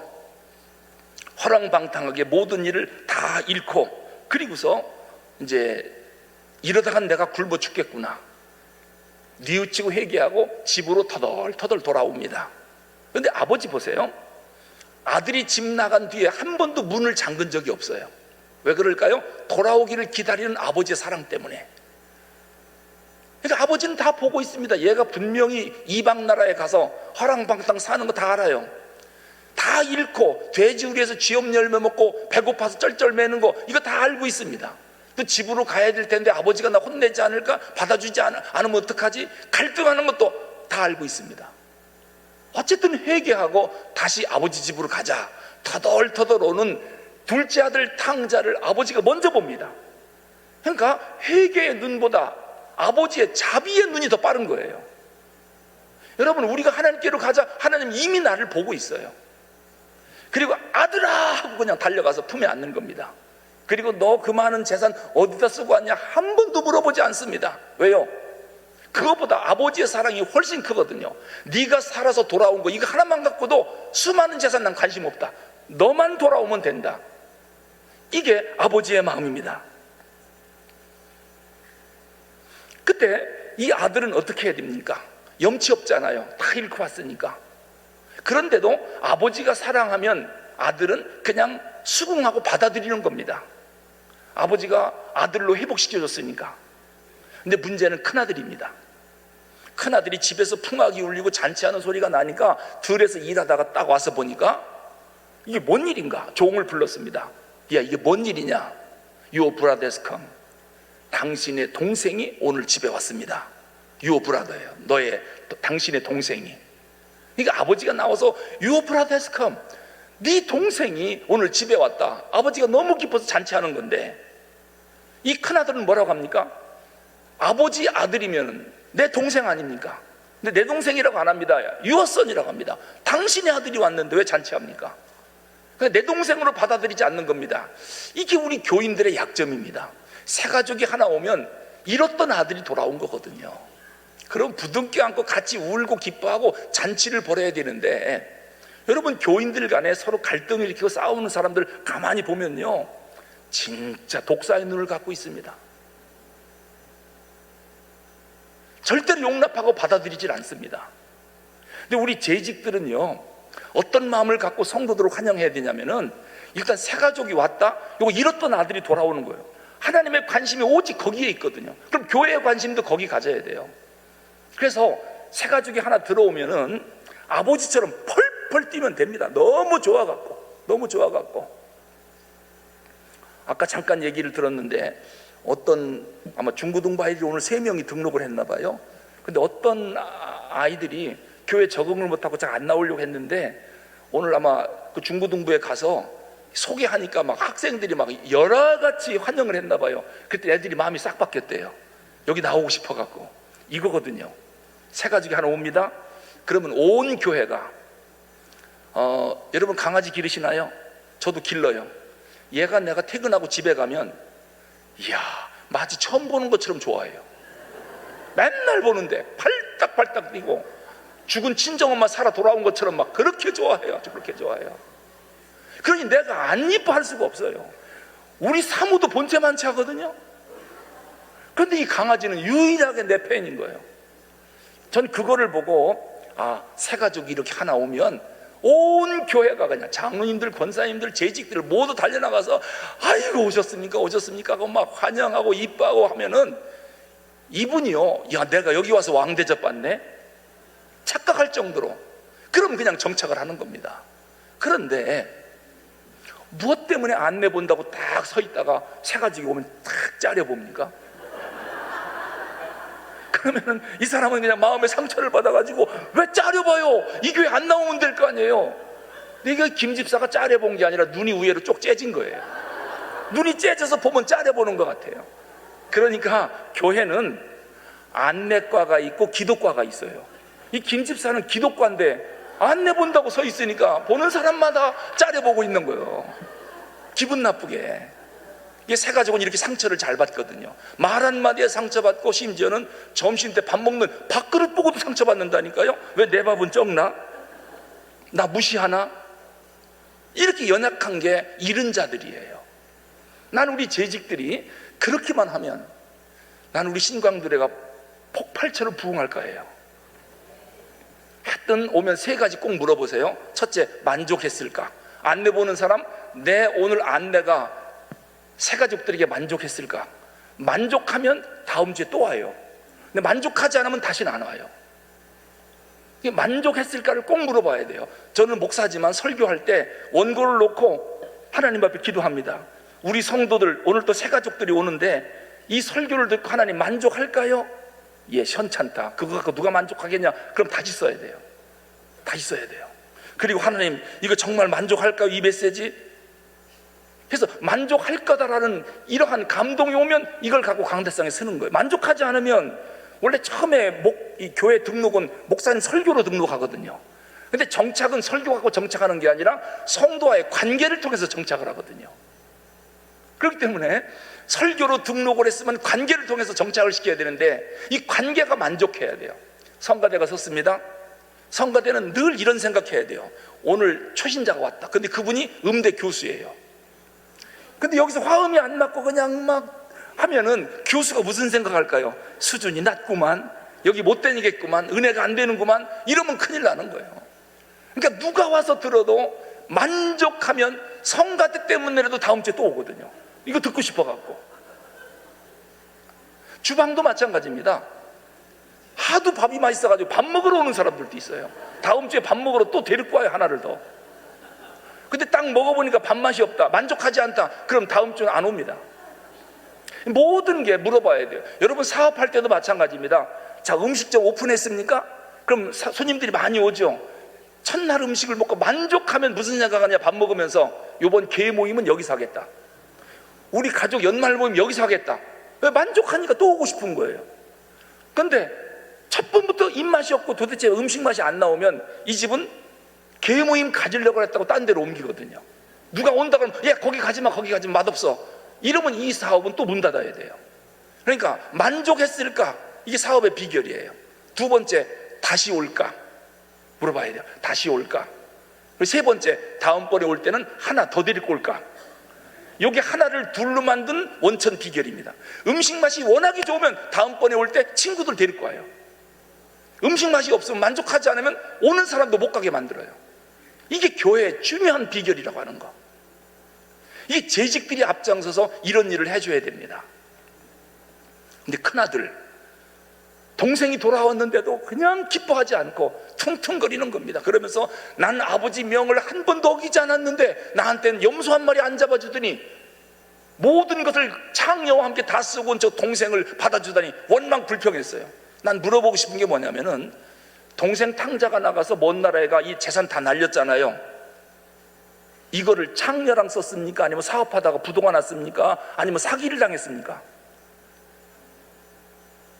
허랑방탕하게 모든 일을 다 잃고, 그리고서 이제 이러다가 내가 굶어 죽겠구나 뉘우치고 회개하고 집으로 터덜터덜 돌아옵니다. 그런데 아버지 보세요. 아들이 집 나간 뒤에 한 번도 문을 잠근 적이 없어요. 왜 그럴까요? 돌아오기를 기다리는 아버지의 사랑 때문에. 그러니까 아버지는 다 보고 있습니다. 얘가 분명히 이방 나라에 가서 허랑방탕 사는 거 다 알아요. 다 잃고 돼지우리에서 쥐엄 열매 먹고 배고파서 쩔쩔매는 거, 이거 다 알고 있습니다. 또 집으로 가야 될 텐데 아버지가 나 혼내지 않을까? 받아주지 않으면 어떡하지? 갈등하는 것도 다 알고 있습니다. 어쨌든 회개하고 다시 아버지 집으로 가자 터덜터덜 오는 둘째 아들 탕자를 아버지가 먼저 봅니다. 그러니까 회개의 눈보다 아버지의 자비의 눈이 더 빠른 거예요. 여러분, 우리가 하나님께로 가자, 하나님 이미 나를 보고 있어요. 그리고 아들아 하고 그냥 달려가서 품에 안는 겁니다. 그리고 너 그 많은 재산 어디다 쓰고 왔냐 한 번도 물어보지 않습니다. 왜요? 그것보다 아버지의 사랑이 훨씬 크거든요. 네가 살아서 돌아온 거 이거 하나만 갖고도 수많은 재산 난 관심 없다. 너만 돌아오면 된다. 이게 아버지의 마음입니다. 그때 이 아들은 어떻게 해야 됩니까? 염치 없잖아요. 다 잃고 왔으니까. 그런데도 아버지가 사랑하면 아들은 그냥 수긍하고 받아들이는 겁니다. 아버지가 아들로 회복시켜줬으니까. 근데 문제는 큰아들입니다. 큰아들이 집에서 풍악이 울리고 잔치하는 소리가 나니까 들에서 일하다가 딱 와서 보니까 이게 뭔 일인가? 종을 불렀습니다. 야, 이게 뭔 일이냐? Your brother has come. 당신의 동생이 오늘 집에 왔습니다. Your brother예요. 당신의 동생이. 그러니까 아버지가 나와서 Your brother has come. 네 동생이 오늘 집에 왔다. 아버지가 너무 기뻐서 잔치하는 건데, 이 큰아들은 뭐라고 합니까? 아버지 아들이면 내 동생 아닙니까? 근데 내 동생이라고 안 합니다. Your son이라고 합니다. 당신의 아들이 왔는데 왜 잔치합니까? 그러니까 내 동생으로 받아들이지 않는 겁니다. 이게 우리 교인들의 약점입니다. 새 가족이 하나 오면 잃었던 아들이 돌아온 거거든요. 그럼 부둥켜 안고 같이 울고 기뻐하고 잔치를 벌여야 되는데, 여러분, 교인들 간에 서로 갈등을 일으키고 싸우는 사람들 가만히 보면요, 진짜 독사의 눈을 갖고 있습니다. 절대로 용납하고 받아들이질 않습니다. 근데 우리 재직들은요, 어떤 마음을 갖고 성도들을 환영해야 되냐면은, 일단 새 가족이 왔다, 요거 잃었던 아들이 돌아오는 거예요. 하나님의 관심이 오직 거기에 있거든요. 그럼 교회의 관심도 거기 가져야 돼요. 그래서 새 가족이 하나 들어오면은 아버지처럼 펄펄 뛰면 됩니다. 너무 좋아갖고. 아까 잠깐 얘기를 들었는데, 어떤 아마 중고등부 아이들이 오늘 3명이 등록을 했나 봐요. 근데 어떤 아이들이 교회 적응을 못하고 잘 안 나오려고 했는데, 오늘 아마 그 중고등부에 가서 소개하니까 막 학생들이 막 여러 가지 환영을 했나 봐요. 그때 애들이 마음이 싹 바뀌었대요. 여기 나오고 싶어갖고. 이거거든요. 새 가족이 하나 옵니다. 그러면 온 교회가, 여러분 강아지 기르시나요? 저도 길러요. 얘가 내가 퇴근하고 집에 가면, 이야, 마치 처음 보는 것처럼 좋아해요. 맨날 보는데 팔딱팔딱 뛰고 죽은 친정엄마 살아 돌아온 것처럼 막 그렇게 좋아해요. 그렇게 좋아해요. 그러니 내가 안 이뻐할 수가 없어요. 우리 사모도 본체 많지 하거든요. 그런데 이 강아지는 유일하게 내 팬인 거예요. 전 그거를 보고, 새 가족이 이렇게 하나 오면 온 교회가 그냥 장로님들, 권사님들, 재직들 모두 달려나가서 아이고 오셨습니까 하고 막 환영하고 이뻐하고 하면은, 이분이요, 야, 내가 여기 와서 왕 대접 받네 착각할 정도로. 그럼 그냥 정착을 하는 겁니다. 그런데 무엇 때문에 안 내본다고 딱 서 있다가 새 가지고 오면 딱 짜려봅니까? 그러면은 이 사람은 그냥 마음의 상처를 받아가지고 왜 짜려봐요? 이 교회 안 나오면 될 거 아니에요. 근데 이게 김 집사가 짜려본 게 아니라 눈이 위로 쪽 째진 거예요. 눈이 째져서 보면 짜려보는 것 같아요. 그러니까 교회는 안내과가 있고 기도과가 있어요. 이 김 집사는 기도과인데 안내 본다고 서 있으니까 보는 사람마다 짜려보고 있는 거예요. 기분 나쁘게. 이게 새 가족은 이렇게 상처를 잘 받거든요. 말 한마디에 상처받고 심지어는 점심때 밥 먹는 밥그릇 보고도 상처받는다니까요. 왜 내 밥은 적나? 나 무시하나? 이렇게 연약한 게 잃은 자들이에요. 난 우리 재직들이 그렇게만 하면 난 우리 신광두레가 폭발처럼 부흥할 거예요. 하여튼 오면 세 가지 꼭 물어보세요. 첫째, 만족했을까? 안내 보는 사람, 내 오늘 안내가 새 가족들에게 만족했을까? 만족하면 다음 주에 또 와요. 근데 만족하지 않으면 다시는 안 와요. 만족했을까를 꼭 물어봐야 돼요. 저는 목사지만 설교할 때 원고를 놓고 하나님 앞에 기도합니다. 우리 성도들 오늘 또 새 가족들이 오는데 이 설교를 듣고 하나님 만족할까요? 예, 현찮다. 그거 갖고 누가 만족하겠냐? 그럼 다시 써야 돼요. 다시 써야 돼요. 그리고 하나님 이거 정말 만족할까요? 이 메시지? 그래서 만족할 거다라는 이러한 감동이 오면 이걸 갖고 강대상에 쓰는 거예요. 만족하지 않으면 원래 처음에 이 교회 등록은 목사님 설교로 등록하거든요. 근데 정착은 설교 갖고 정착하는 게 아니라 성도와의 관계를 통해서 정착을 하거든요. 그렇기 때문에 설교로 등록을 했으면 관계를 통해서 정착을 시켜야 되는데 이 관계가 만족해야 돼요. 성가대가 섰습니다. 성가대는 늘 이런 생각해야 돼요. 오늘 초신자가 왔다. 근데 그분이 음대 교수예요. 근데 여기서 화음이 안 맞고 그냥 막 하면은 교수가 무슨 생각할까요? 수준이 낮구만, 여기 못 다니겠구만, 은혜가 안 되는구만, 이러면 큰일 나는 거예요. 그러니까 누가 와서 들어도 만족하면 성가대 때문에라도 다음 주에 또 오거든요. 이거 듣고 싶어갖고. 주방도 마찬가지입니다. 하도 밥이 맛있어가지고 밥 먹으러 오는 사람들도 있어요. 다음 주에 밥 먹으러 또 데리고 와요, 하나를 더. 근데 딱 먹어보니까 밥맛이 없다, 만족하지 않다, 그럼 다음 주는 안 옵니다. 모든 게 물어봐야 돼요. 여러분 사업할 때도 마찬가지입니다. 자, 음식점 오픈했습니까? 그럼 손님들이 많이 오죠. 첫날 음식을 먹고 만족하면 무슨 생각하냐? 밥 먹으면서 요번 교회 모임은 여기서 하겠다, 우리 가족 연말 모임 여기서 하겠다. 왜? 만족하니까 또 오고 싶은 거예요. 근데 첫 번부터 입맛이 없고 도대체 음식 맛이 안 나오면 이 집은 교회 모임 가지려고 했다고 딴 데로 옮기거든요. 누가 온다 그러면 야, 거기 가지마, 거기 가지마, 맛없어. 이러면 이 사업은 또 문 닫아야 돼요. 그러니까 만족했을까? 이게 사업의 비결이에요. 두 번째, 다시 올까? 물어봐야 돼요. 다시 올까? 그리고 세 번째, 다음번에 올 때는 하나 더 데리고 올까? 이게 하나를 둘로 만든 원천 비결입니다. 음식 맛이 워낙에 좋으면 다음번에 올 때 친구들 데리고 와요. 음식 맛이 없으면, 만족하지 않으면 오는 사람도 못 가게 만들어요. 이게 교회의 중요한 비결이라고 하는 거. 이 재직들이 앞장서서 이런 일을 해줘야 됩니다. 근데 큰아들, 동생이 돌아왔는데도 그냥 기뻐하지 않고 퉁퉁거리는 겁니다. 그러면서 난 아버지 명을 한 번도 어기지 않았는데 나한테는 염소 한 마리 안 잡아주더니 모든 것을 창녀와 함께 다 쓰고 온 저 동생을 받아주다니 원망 불평했어요. 난 물어보고 싶은 게 뭐냐면은, 동생 탕자가 나가서 먼 나라에 가 이 재산 다 날렸잖아요. 이거를 창녀랑 썼습니까? 아니면 사업하다가 부도가 났습니까? 아니면 사기를 당했습니까?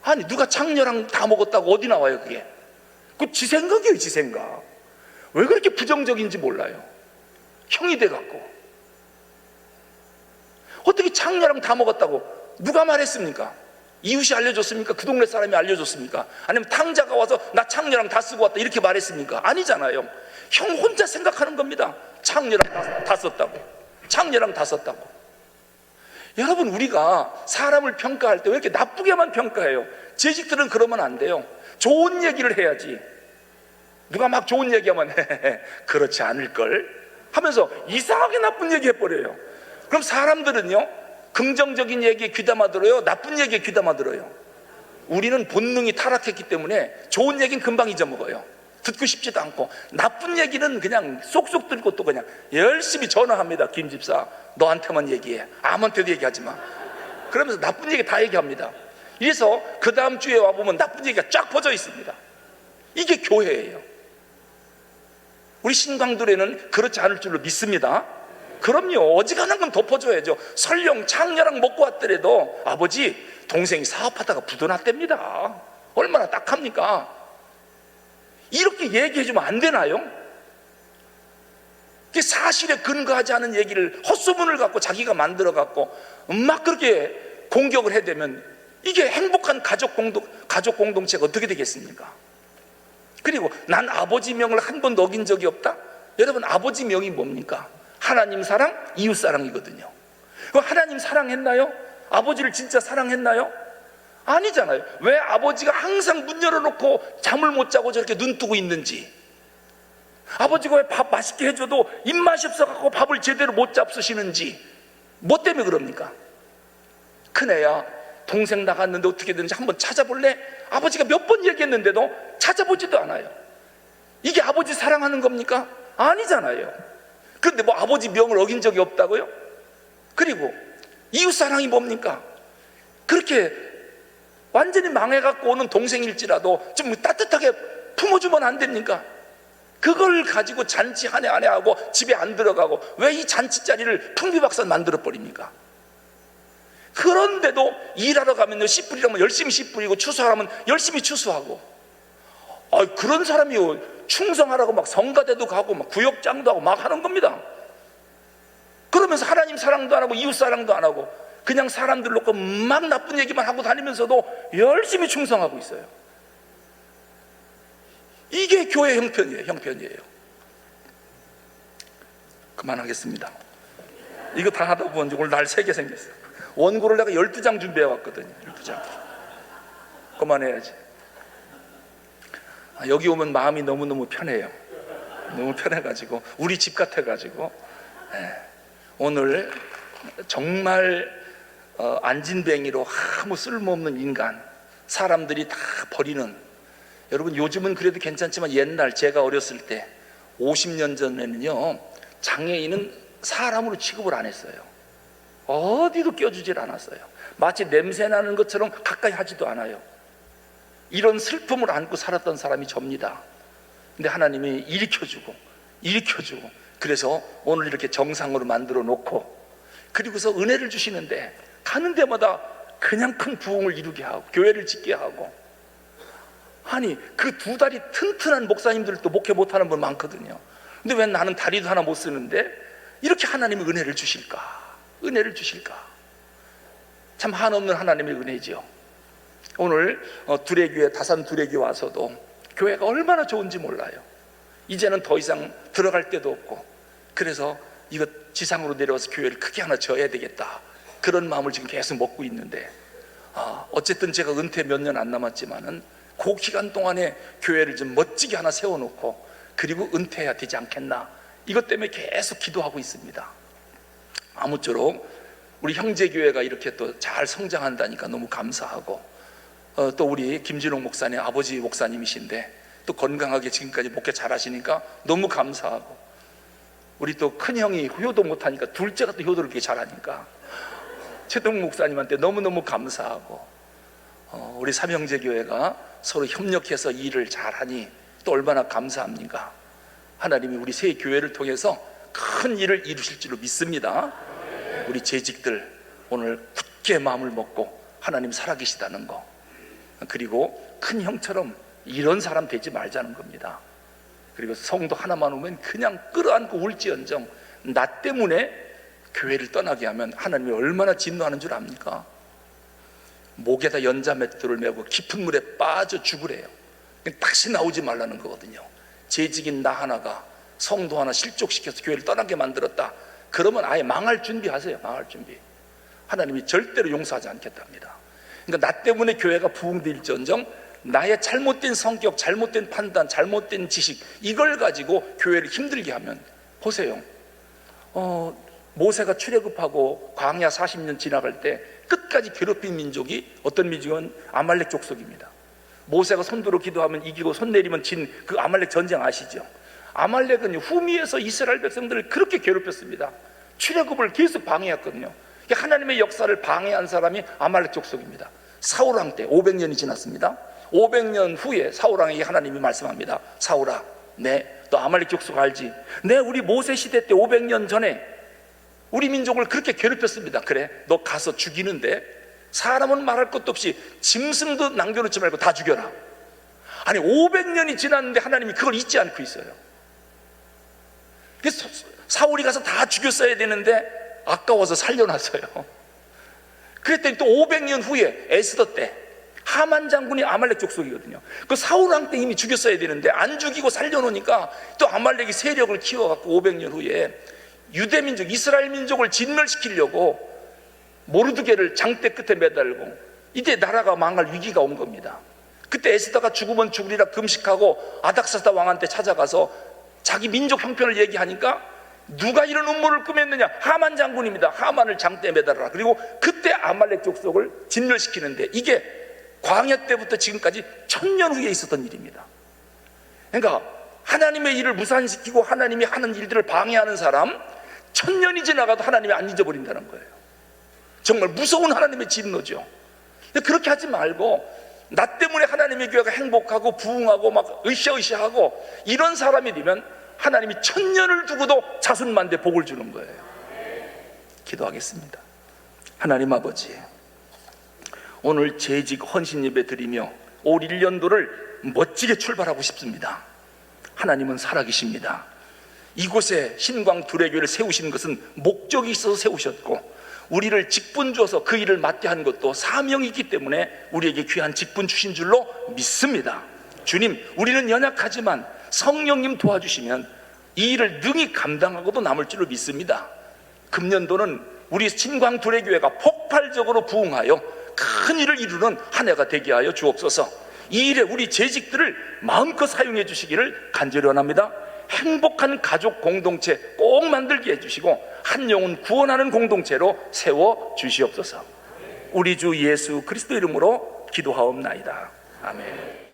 아니, 누가 창녀랑 다 먹었다고 어디 나와요 그게? 그 지 생각이에요, 지 생각. 왜 그렇게 부정적인지 몰라요. 형이 돼갖고 어떻게 창녀랑 다 먹었다고 누가 말했습니까? 이웃이 알려줬습니까? 그 동네 사람이 알려줬습니까? 아니면 탕자가 와서 나 창녀랑 다 쓰고 왔다 이렇게 말했습니까? 아니잖아요. 형 혼자 생각하는 겁니다. 창녀랑 다 썼다고, 창녀랑 다 썼다고. 여러분, 우리가 사람을 평가할 때 왜 이렇게 나쁘게만 평가해요? 재직들은 그러면 안 돼요. 좋은 얘기를 해야지. 누가 막 좋은 얘기하면 그렇지 않을걸 하면서 이상하게 나쁜 얘기 해버려요. 그럼 사람들은요, 긍정적인 얘기에 귀담아 들어요, 나쁜 얘기에 귀담아 들어요. 우리는 본능이 타락했기 때문에 좋은 얘기는 금방 잊어먹어요. 듣고 싶지도 않고, 나쁜 얘기는 그냥 쏙쏙 들고 또 그냥 열심히 전화합니다. 김 집사, 너한테만 얘기해, 아무한테도 얘기하지 마. 그러면서 나쁜 얘기 다 얘기합니다. 이래서 그 다음 주에 와보면 나쁜 얘기가 쫙 퍼져 있습니다. 이게 교회예요. 우리 신광들에는 그렇지 않을 줄로 믿습니다. 그럼요, 어지간한 건 덮어줘야죠. 설령 창녀랑 먹고 왔더라도 아버지, 동생이 사업하다가 부도났답니다. 얼마나 딱합니까? 이렇게 얘기해주면 안 되나요? 사실에 근거하지 않은 얘기를, 헛소문을 갖고 자기가 만들어 갖고 막 그렇게 공격을 해대면 이게 행복한 가족 공동체가 어떻게 되겠습니까? 그리고 난 아버지 명을 한 번도 어긴 적이 없다? 여러분, 아버지 명이 뭡니까? 하나님 사랑, 이웃 사랑이거든요. 하나님 사랑했나요? 아버지를 진짜 사랑했나요? 아니잖아요. 왜 아버지가 항상 문 열어놓고 잠을 못 자고 저렇게 눈 뜨고 있는지, 아버지가 왜 밥 맛있게 해줘도 입맛이 없어갖고 밥을 제대로 못 잡수시는지, 뭐 때문에 그럽니까? 큰애야, 동생 나갔는데 어떻게 되는지 한번 찾아볼래? 아버지가 몇 번 얘기했는데도 찾아보지도 않아요. 이게 아버지 사랑하는 겁니까? 아니잖아요. 그런데 뭐 아버지 명을 어긴 적이 없다고요? 그리고 이웃사랑이 뭡니까? 그렇게 완전히 망해갖고 오는 동생일지라도 좀 따뜻하게 품어주면 안 됩니까? 그걸 가지고 잔치 한 해 안 해 하고 집에 안 들어가고 왜 이 잔치 자리를 풍비박산 만들어 버립니까? 그런데도 일하러 가면요, 씨 뿌리라면 열심히 씨 뿌리고 추수하라면 열심히 추수하고, 그런 사람이요, 충성하라고 막 성가대도 가고 막 구역장도 하고 막 하는 겁니다. 그러면서 하나님 사랑도 안 하고 이웃 사랑도 안 하고 그냥 사람들 놓고 막 나쁜 얘기만 하고 다니면서도 열심히 충성하고 있어요. 이게 교회 형편이에요. 그만하겠습니다. 이거 다 하다 보니 오늘 날 3개 생겼어요. 원고를 내가 12장 준비해 왔거든요. 12장. 그만해야지. 여기 오면 마음이 너무너무 편해요. 너무 편해가지고, 우리 집 같아가지고. 오늘 정말 안진뱅이로 아무 쓸모없는 인간, 사람들이 다 버리는, 여러분 요즘은 그래도 괜찮지만 옛날 제가 어렸을 때 50년 전에는요, 장애인은 사람으로 취급을 안 했어요. 어디도 껴주질 않았어요. 마치 냄새 나는 것처럼 가까이 하지도 않아요. 이런 슬픔을 안고 살았던 사람이 접니다. 근데 하나님이 일으켜주고 그래서 오늘 이렇게 정상으로 만들어 놓고, 그리고서 은혜를 주시는데 가는 데마다 그냥 큰 부흥을 이루게 하고 교회를 짓게 하고, 아니 그 2다리 튼튼한 목사님들도 목회 못하는 분 많거든요. 근데 왜 나는 다리도 하나 못 쓰는데 이렇게 하나님이 은혜를 주실까? 참 한없는 하나님의 은혜지요. 오늘 두레교회, 다산 두레교 와서도 교회가 얼마나 좋은지 몰라요. 이제는 더 이상 들어갈 데도 없고, 그래서 이거 지상으로 내려와서 교회를 크게 하나 져야 되겠다, 그런 마음을 지금 계속 먹고 있는데, 어쨌든 제가 은퇴 몇 년 안 남았지만은 그 기간 동안에 교회를 좀 멋지게 하나 세워놓고 그리고 은퇴해야 되지 않겠나, 이것 때문에 계속 기도하고 있습니다. 아무쪼록 우리 형제교회가 이렇게 또 잘 성장한다니까 너무 감사하고, 또 우리 김진홍 목사님, 아버지 목사님이신데 또 건강하게 지금까지 목회 잘 하시니까 너무 감사하고, 우리 또 큰형이 효도 못하니까 둘째가 또 효도를 이렇게 잘하니까 최동 목사님한테 너무너무 감사하고, 우리 삼형제교회가 서로 협력해서 일을 잘하니 또 얼마나 감사합니까? 하나님이 우리 새 교회를 통해서 큰 일을 이루실 줄로 믿습니다. 우리 재직들 오늘 굳게 마음을 먹고 하나님 살아계시다는 거, 그리고 큰 형처럼 이런 사람 되지 말자는 겁니다. 그리고 성도 하나만 오면 그냥 끌어안고 울지언정 나 때문에 교회를 떠나게 하면 하나님이 얼마나 진노하는 줄 압니까? 목에다 연자맷돌을 메고 깊은 물에 빠져 죽으래요. 다시 나오지 말라는 거거든요. 재직인 나 하나가 성도 하나 실족시켜서 교회를 떠나게 만들었다, 그러면 아예 망할 준비하세요. 망할 준비. 하나님이 절대로 용서하지 않겠답니다. 그러니까 나 때문에 교회가 부흥될지언정 나의 잘못된 성격, 잘못된 판단, 잘못된 지식, 이걸 가지고 교회를 힘들게 하면, 보세요. 모세가 출애굽하고 광야 40년 지나갈 때 끝까지 괴롭힌 민족이 어떤 민족은 아말렉 족속입니다. 모세가 손들어 기도하면 이기고 손 내리면 진 그 아말렉 전쟁 아시죠? 아말렉은 후미에서 이스라엘 백성들을 그렇게 괴롭혔습니다. 출애굽을 계속 방해했거든요. 하나님의 역사를 방해한 사람이 아말렉 족속입니다. 사울 왕 때 500년이 지났습니다. 500년 후에 사울 왕에게 하나님이 말씀합니다. 사울아, 너 아말렉 족속 알지? 우리 모세 시대 때 500년 전에 우리 민족을 그렇게 괴롭혔습니다. 그래, 너 가서 죽이는데 사람은 말할 것도 없이 짐승도 남겨놓지 말고 다 죽여라. 아니 500년이 지났는데 하나님이 그걸 잊지 않고 있어요. 그래서 사울이 가서 다 죽였어야 되는데 아까워서 살려놨어요. 그랬더니 또 500년 후에 에스더 때 하만 장군이 아말렉 족속이거든요. 그 사울 왕 때 이미 죽였어야 되는데 안 죽이고 살려놓으니까 또 아말렉이 세력을 키워갖고 500년 후에 유대 민족, 이스라엘 민족을 진멸시키려고 모르드게를 장대 끝에 매달고 이때 나라가 망할 위기가 온 겁니다. 그때 에스더가 죽으면 죽으리라 금식하고 아닥사스다 왕한테 찾아가서 자기 민족 형편을 얘기하니까 누가 이런 음모를 꾸몄느냐? 하만 장군입니다. 하만을 장대에 매달아라. 그리고 그때 아말렉 족속을 진멸시키는데 이게 광야 때부터 지금까지 1000년 후에 있었던 일입니다. 그러니까 하나님의 일을 무산시키고 하나님이 하는 일들을 방해하는 사람 1000년이 지나가도 하나님이 안 잊어버린다는 거예요. 정말 무서운 하나님의 진노죠. 그렇게 하지 말고 나 때문에 하나님의 교회가 행복하고 부흥하고 막 으쌰으쌰하고 이런 사람이 되면 하나님이 1000년을 두고도 자손만대 복을 주는 거예요. 기도하겠습니다. 하나님 아버지, 오늘 재직 헌신 예배 드리며 올 1년도를 멋지게 출발하고 싶습니다. 하나님은 살아계십니다. 이곳에 신광 두레교회를 세우신 것은 목적이 있어서 세우셨고 우리를 직분 주어서 그 일을 맡게 한 것도 사명이 있기 때문에 우리에게 귀한 직분 주신 줄로 믿습니다. 주님, 우리는 연약하지만 성령님 도와주시면 이 일을 능히 감당하고도 남을 줄로 믿습니다. 금년도는 우리 신광 두레교회가 폭발적으로 부흥하여 큰 일을 이루는 한 해가 되게 하여 주옵소서. 이 일에 우리 재직들을 마음껏 사용해 주시기를 간절히 원합니다. 행복한 가족 공동체 꼭 만들게 해주시고 한 영혼 구원하는 공동체로 세워 주시옵소서. 우리 주 예수 그리스도 이름으로 기도하옵나이다. 아멘.